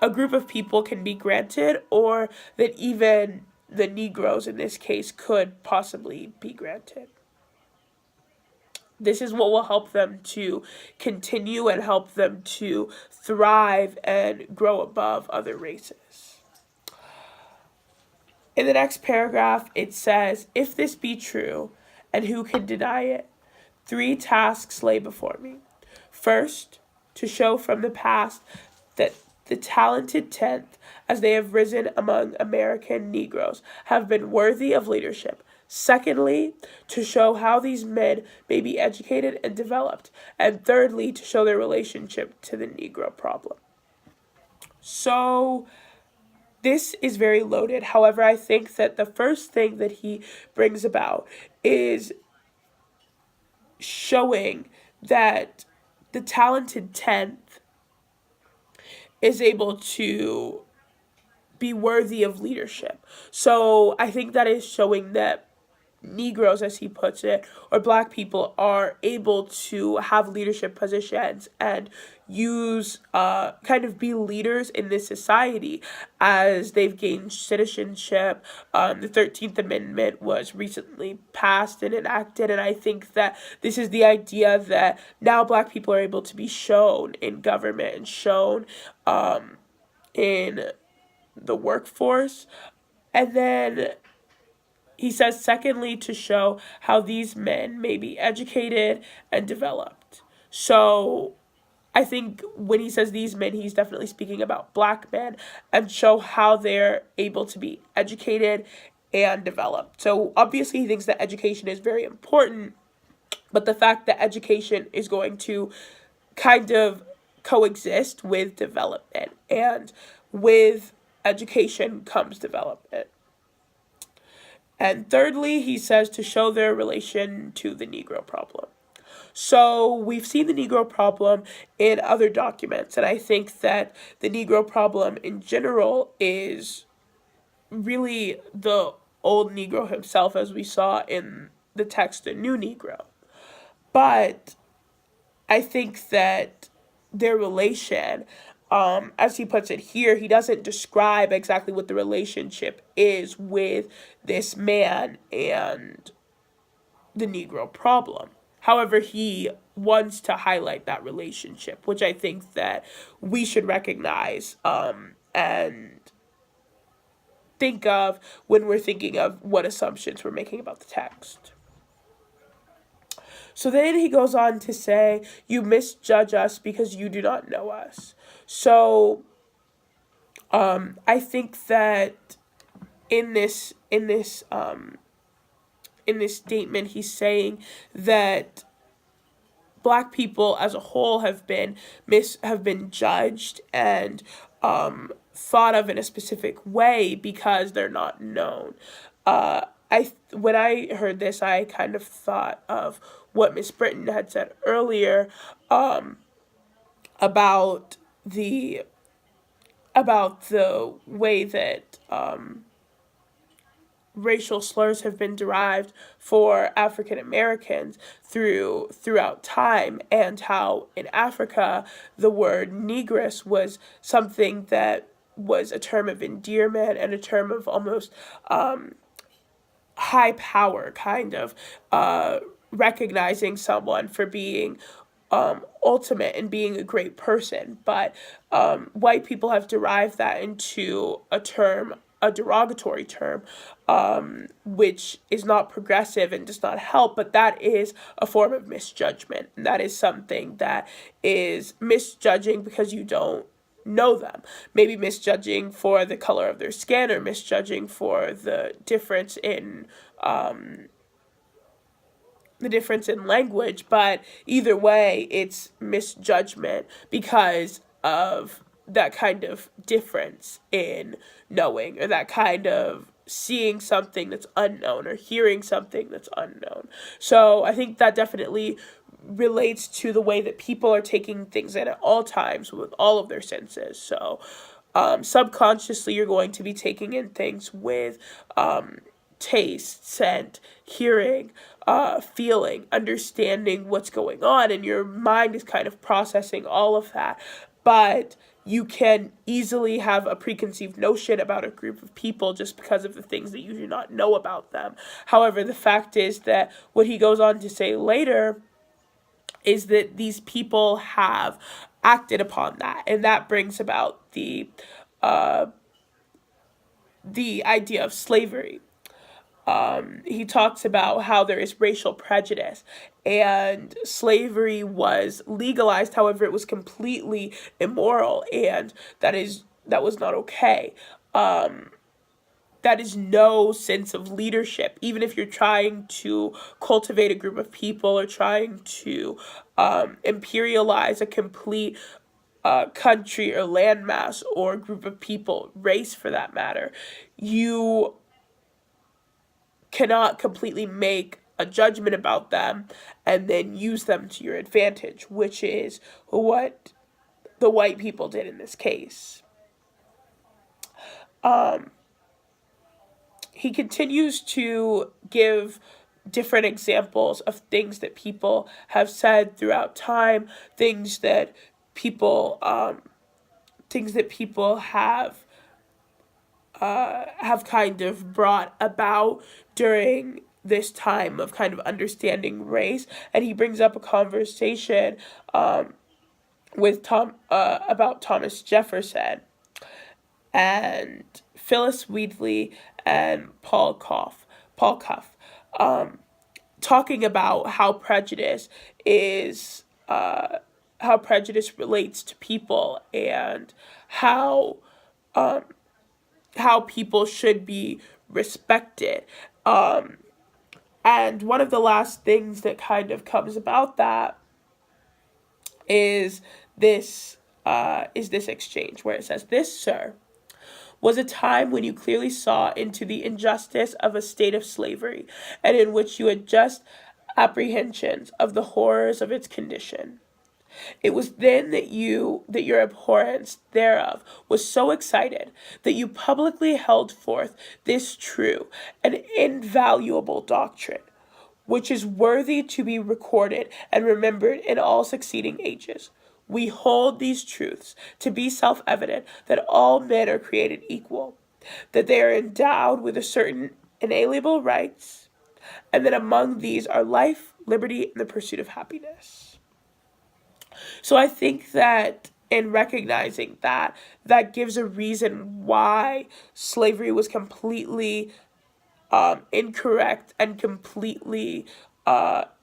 a group of people can be granted, or that even the Negroes in this case could possibly be granted. This is what will help them to continue and help them to thrive and grow above other races. In the next paragraph, it says, "If this be true, and who can deny it, 3 tasks lay before me. First, to show from the past that the talented 10th, as they have risen among American Negroes, have been worthy of leadership. Secondly, to show how these men may be educated and developed. And thirdly, to show their relationship to the Negro problem." So this is very loaded. However, I think that the first thing that he brings about is showing that the talented 10th is able to be worthy of leadership. So I think that is showing that Negroes, as he puts it, or black people are able to have leadership positions and use, kind of be leaders in this society as they've gained citizenship. The 13th Amendment was recently passed and enacted, and I think that this is the idea that now black people are able to be shown in government and shown in the workforce. And then he says, secondly, to show how these men may be educated and developed. So I think when he says these men, he's definitely speaking about black men, and show how they're able to be educated and developed. So obviously he thinks that education is very important, but the fact that education is going to kind of coexist with development, and with education comes development. And thirdly, he says to show their relation to the Negro problem. So we've seen the Negro problem in other documents, and I think that the Negro problem in general is really the old Negro himself, as we saw in the text, The New Negro. But I think that their relation, as he puts it here, he doesn't describe exactly what the relationship is with this man and the Negro problem. However, he wants to highlight that relationship, which I think that we should recognize and think of when we're thinking of what assumptions we're making about the text. So then he goes on to say, you misjudge us because you do not know us. So I think that in this statement, he's saying that Black people as a whole have been judged and thought of in a specific way because they're not known. When I heard this, I kind of thought of what Miss Britton had said earlier about the way that racial slurs have been derived for African Americans throughout time, and how in Africa the word negress was something that was a term of endearment and a term of almost high power, kind of recognizing someone for being ultimate and being a great person. But white people have derived that into a derogatory term, which is not progressive and does not help, but that is a form of misjudgment. And that is something that is misjudging because you don't know them. Maybe misjudging for the color of their skin, or misjudging for the difference in language, but either way, it's misjudgment because of that kind of difference in knowing, or that kind of seeing something that's unknown or hearing something that's unknown. So I think that definitely relates to the way that people are taking things in at all times with all of their senses. So subconsciously, you're going to be taking in things with taste, scent, hearing, feeling, understanding what's going on, and your mind is kind of processing all of that. But you can easily have a preconceived notion about a group of people just because of the things that you do not know about them. However, the fact is that what he goes on to say later is that these people have acted upon that, and that brings about the idea of slavery. He talks about how there is racial prejudice, and slavery was legalized. However, it was completely immoral, and that was not okay. That is no sense of leadership. Even if you're trying to cultivate a group of people, or trying to imperialize a complete country or landmass or group of people, race for that matter, you cannot completely make a judgment about them and then use them to your advantage, which is what the white people did in this case. He continues to give different examples of things that people have said throughout time, things that people have kind of brought about during this time of kind of understanding race. And he brings up a conversation with about Thomas Jefferson and Phyllis Wheatley and Paul Cuff, talking about how prejudice relates to people, and how people should be respected. And one of the last things that kind of comes about that is this exchange where it says, "This, sir, was a time when you clearly saw into the injustice of a state of slavery, and in which you had just apprehensions of the horrors of its condition. It was then that your abhorrence thereof was so excited that you publicly held forth this true and invaluable doctrine, which is worthy to be recorded and remembered in all succeeding ages. We hold these truths to be self-evident, that all men are created equal, that they are endowed with a certain inalienable rights, and that among these are life, liberty, and the pursuit of happiness. So I think that in recognizing that, that gives a reason why slavery was completely incorrect and completely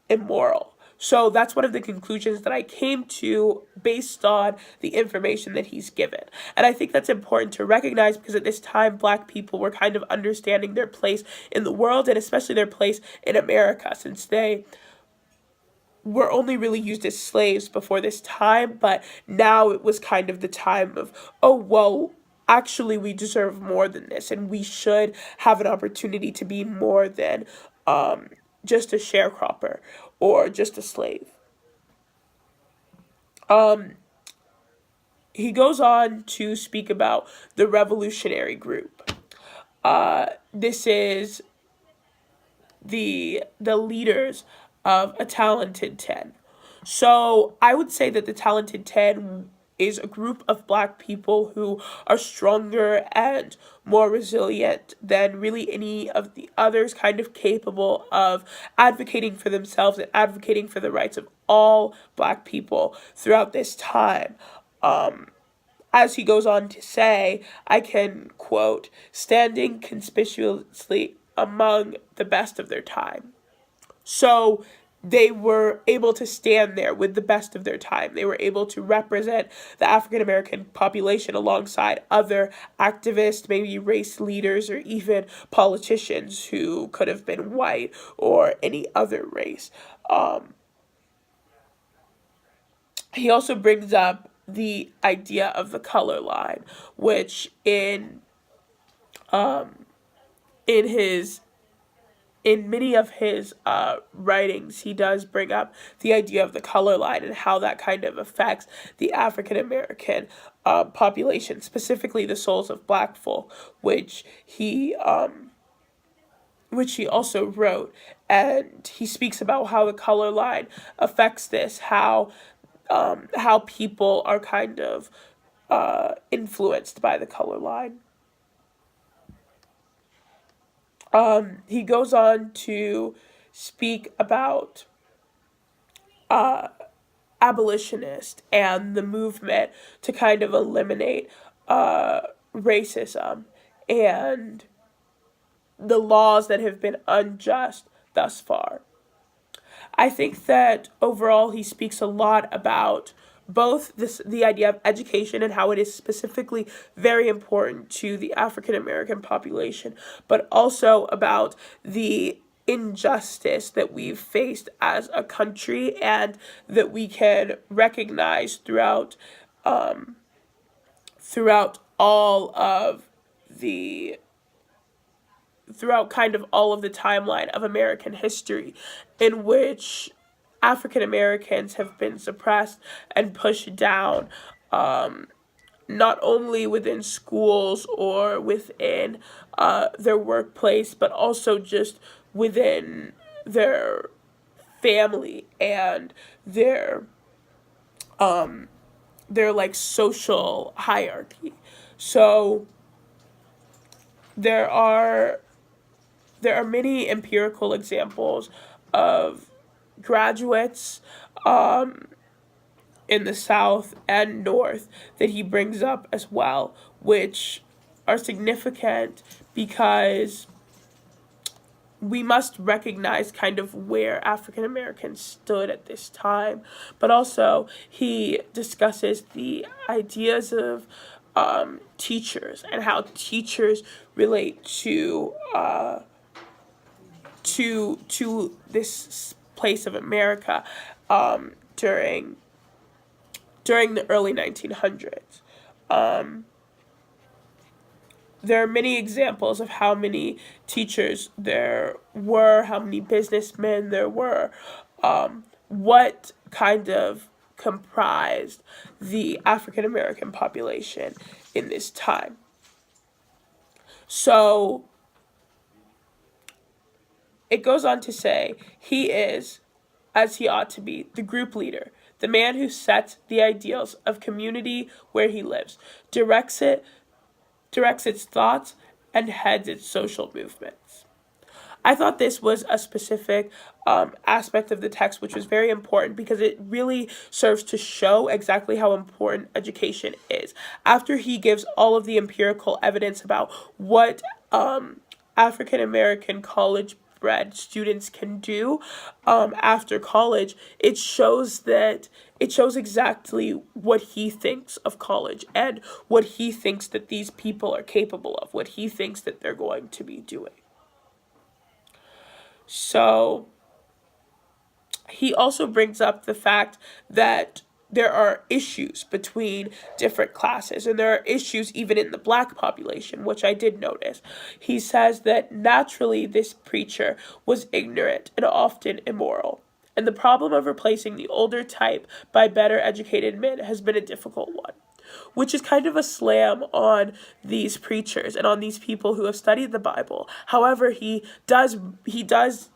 immoral. So that's one of the conclusions that I came to based on the information that he's given. And I think that's important to recognize because at this time, Black people were kind of understanding their place in the world and especially their place in America, since they were only really used as slaves before this time, but now it was kind of the time of, oh, well, actually we deserve more than this and we should have an opportunity to be more than just a sharecropper or just a slave. He goes on to speak about the revolutionary group. This is the leaders of a talented 10. So I would say that the talented 10 is a group of Black people who are stronger and more resilient than really any of the others, kind of capable of advocating for themselves and advocating for the rights of all Black people throughout this time. As he goes on to say, I can quote, standing conspicuously among the best of their time. So they were able to stand there with the best of their time. They were able to represent the African American population alongside other activists, maybe race leaders, or even politicians who could have been white or any other race. He also brings up the idea of the color line, which in many of his writings, he does bring up the idea of the color line and how that kind of affects the African American population, specifically the souls of Black folk, which he also wrote. And he speaks about how the color line affects this, how people are kind of influenced by the color line. He goes on to speak about abolitionist and the movement to kind of eliminate racism and the laws that have been unjust thus far. I think that overall he speaks a lot about both the idea of education and how it is specifically very important to the African American population, but also about the injustice that we've faced as a country and that we can recognize throughout all of the throughout kind of all of the timeline of American history in which African Americans have been suppressed and pushed down, not only within schools or within their workplace, but also just within their family and their like social hierarchy. So there are many empirical examples of graduates in the South and North that he brings up as well, which are significant because we must recognize kind of where African Americans stood at this time, but also he discusses the ideas of teachers and how teachers relate to this place of America during the early 1900s. There are many examples of how many teachers there were, how many businessmen there were, what kind of comprised the African American population in this time. So it goes on to say, he is, as he ought to be, the group leader, the man who sets the ideals of community where he lives, directs its thoughts, and heads its social movements. I thought this was a specific aspect of the text which was very important because it really serves to show exactly how important education is. After he gives all of the empirical evidence about what African American college bred students can do after college, it shows exactly what he thinks of college and what he thinks that these people are capable of, what he thinks that they're going to be doing. So he also brings up the fact that there are issues between different classes, and there are issues even in the black population, which I did notice. He says that naturally this preacher was ignorant and often immoral, and the problem of replacing the older type by better educated men has been a difficult one, which is kind of a slam on these preachers and on these people who have studied the Bible. However, he does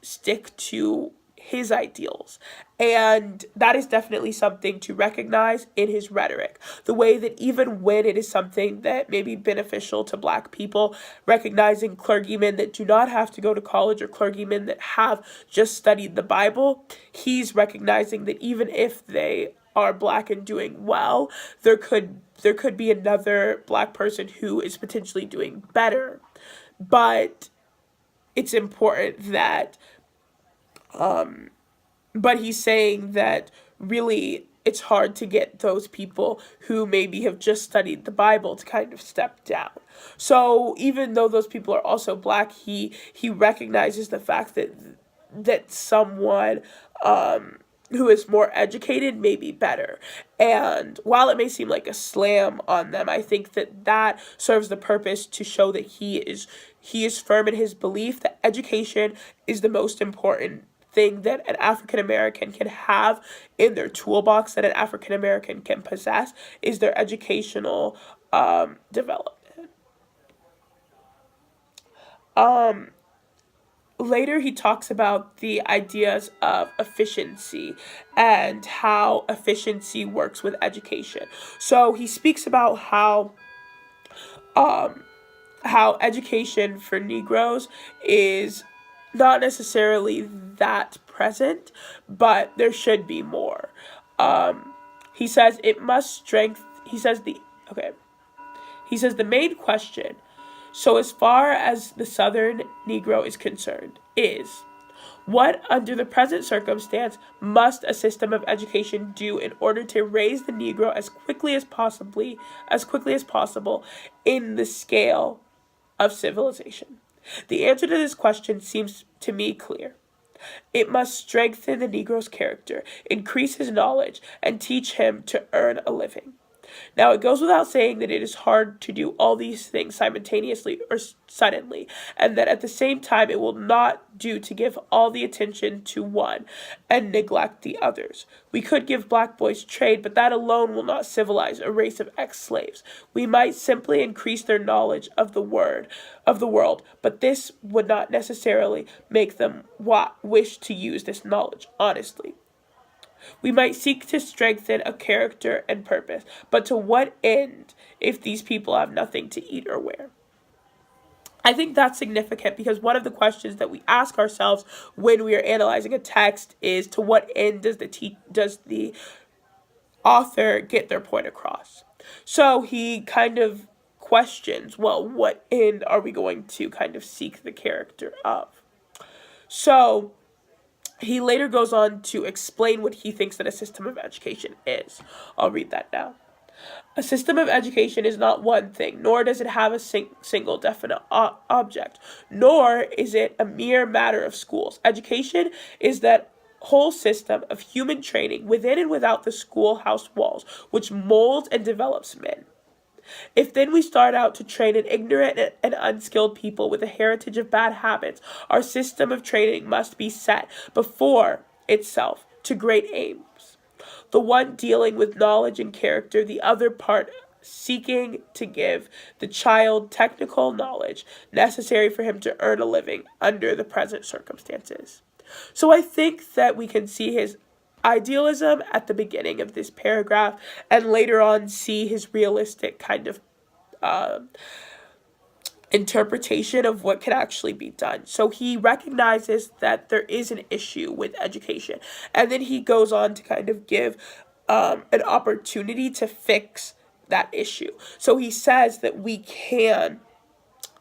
stick to his ideals, and that is definitely something to recognize in his rhetoric. The way that even when it is something that may be beneficial to black people, recognizing clergymen that do not have to go to college or clergymen that have just studied the Bible, he's recognizing that even if they are black and doing well, there could be another black person who is potentially doing better. But it's important that but he's saying that really it's hard to get those people who maybe have just studied the Bible to kind of step down. So even though those people are also black, he recognizes the fact that someone who is more educated may be better. And while it may seem like a slam on them, I think that serves the purpose to show that he is firm in his belief that education is the most important thing that an African American can have in their toolbox, that an African American can possess, is their educational development. Later, he talks about the ideas of efficiency and how efficiency works with education. So he speaks about how education for Negroes is not necessarily that present, but there should be more. He says it must strengthen. He says the main question, so as far as the Southern Negro is concerned, is what, under the present circumstance, must a system of education do in order to raise the Negro as quickly as possible in the scale of civilization? The answer to this question seems to me clear. It must strengthen the Negro's character, increase his knowledge, and teach him to earn a living. Now, it goes without saying that it is hard to do all these things simultaneously or suddenly, and that at the same time it will not do to give all the attention to one and neglect the others. We could give black boys trade, but that alone will not civilize a race of ex-slaves. We might simply increase their knowledge of the world, but this would not necessarily make them wish to use this knowledge honestly. We might seek to strengthen a character and purpose, but to what end if these people have nothing to eat or wear? I think that's significant because one of the questions that we ask ourselves when we are analyzing a text is, to what end does the author get their point across? So he kind of questions, well, what end are we going to kind of seek the character of? So he later goes on to explain what he thinks that a system of education is. I'll read that now. A system of education is not one thing, nor does it have a single definite object, nor is it a mere matter of schools. Education is that whole system of human training within and without the schoolhouse walls, which molds and develops men. If then we start out to train an ignorant and unskilled people with a heritage of bad habits, our system of training must be set before itself to great aims. The one dealing with knowledge and character, the other part seeking to give the child technical knowledge necessary for him to earn a living under the present circumstances. So I think that we can see his idealism at the beginning of this paragraph and later on see his realistic kind of interpretation of what can actually be done. So he recognizes that there is an issue with education, and then he goes on to kind of give an opportunity to fix that issue. So he says that we can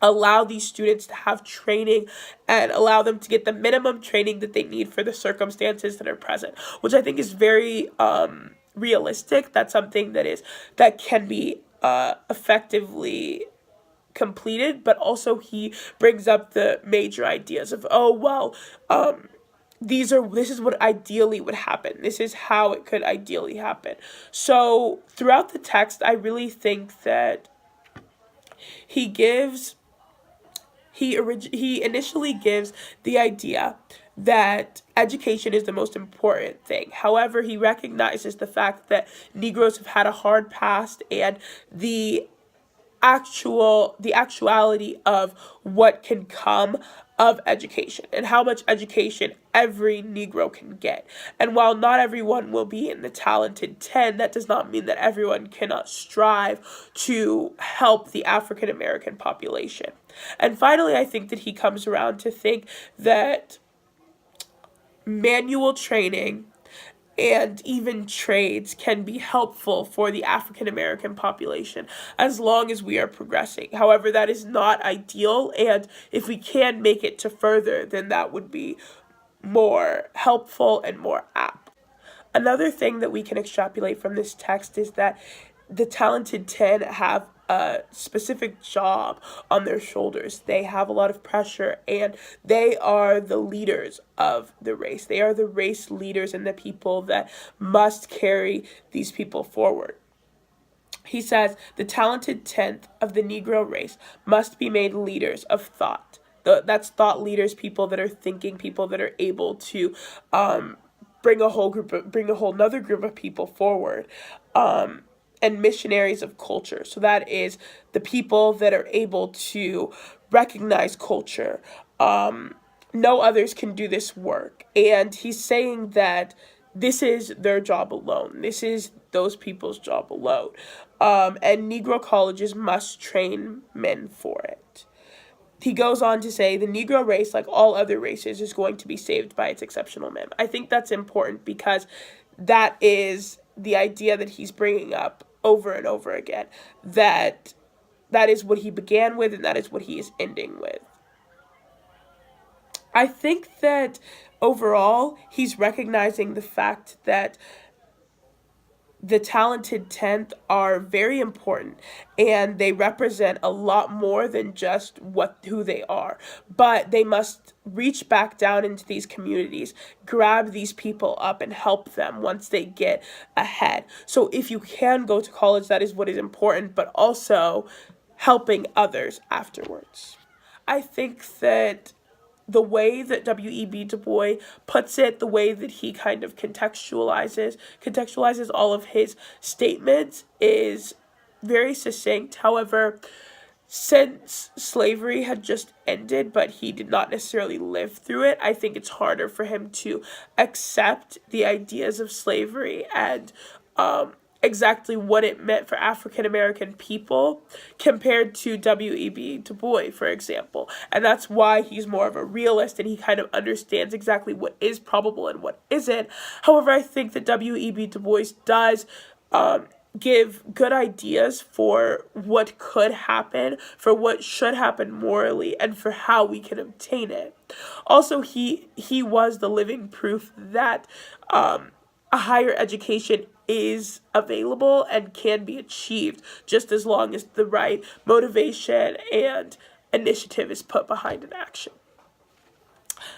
allow these students to have training and allow them to get the minimum training that they need for the circumstances that are present, which I think is very realistic. That's something that can be effectively completed, but also he brings up the major ideas of, oh well, this is what ideally would happen. This is how it could ideally happen. So throughout the text, I really think that he initially gives the idea that education is the most important thing. However, he recognizes the fact that Negroes have had a hard past and the actuality of what can come of education and how much education every Negro can get. And while not everyone will be in the talented 10, that does not mean that everyone cannot strive to help the African American population. And finally, I think that he comes around to think that manual training and even trades can be helpful for the African American population as long as we are progressing. However, that is not ideal, and if we can make it to further, then that would be more helpful and more apt. Another thing that we can extrapolate from this text is that the talented 10 have a specific job on their shoulders. They have a lot of pressure, and they are the leaders of the race. They are the race leaders and the people that must carry these people forward. He says the talented 10th of the Negro race must be made leaders of thought. That's thought leaders, people that are thinking, people that are able to bring a whole another group of people forward. And missionaries of culture. So that is the people that are able to recognize culture. No others can do this work. And he's saying that this is their job alone. This is those people's job alone. And Negro colleges must train men for it. He goes on to say the Negro race, like all other races, is going to be saved by its exceptional men. I think that's important because that is the idea that he's bringing up over and over again, that is what he began with and that is what he is ending with. I think that overall he's recognizing the fact that the talented 10th are very important and they represent a lot more than just who they are, but they must reach back down into these communities, grab these people up and help them once they get ahead. So if you can go to college, that is what is important, but also helping others afterwards. I think that the way that W.E.B. DuBois puts it, the way that he kind of contextualizes all of his statements is very succinct. However, since slavery had just ended, but he did not necessarily live through it, I think it's harder for him to accept the ideas of slavery and exactly what it meant for African American people compared to W.E.B. DuBois, for example. And that's why he's more of a realist and he kind of understands exactly what is probable and what isn't. However, I think that W.E.B. DuBois does give good ideas for what could happen, for what should happen morally, and for how we can obtain it. Also, he was the living proof that a higher education is available and can be achieved just as long as the right motivation and initiative is put behind an action.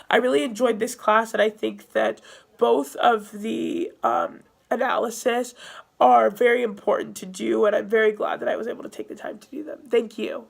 I really enjoyed this class, and I think that both of the analysis are very important to do, and I'm very glad that I was able to take the time to do them. Thank you.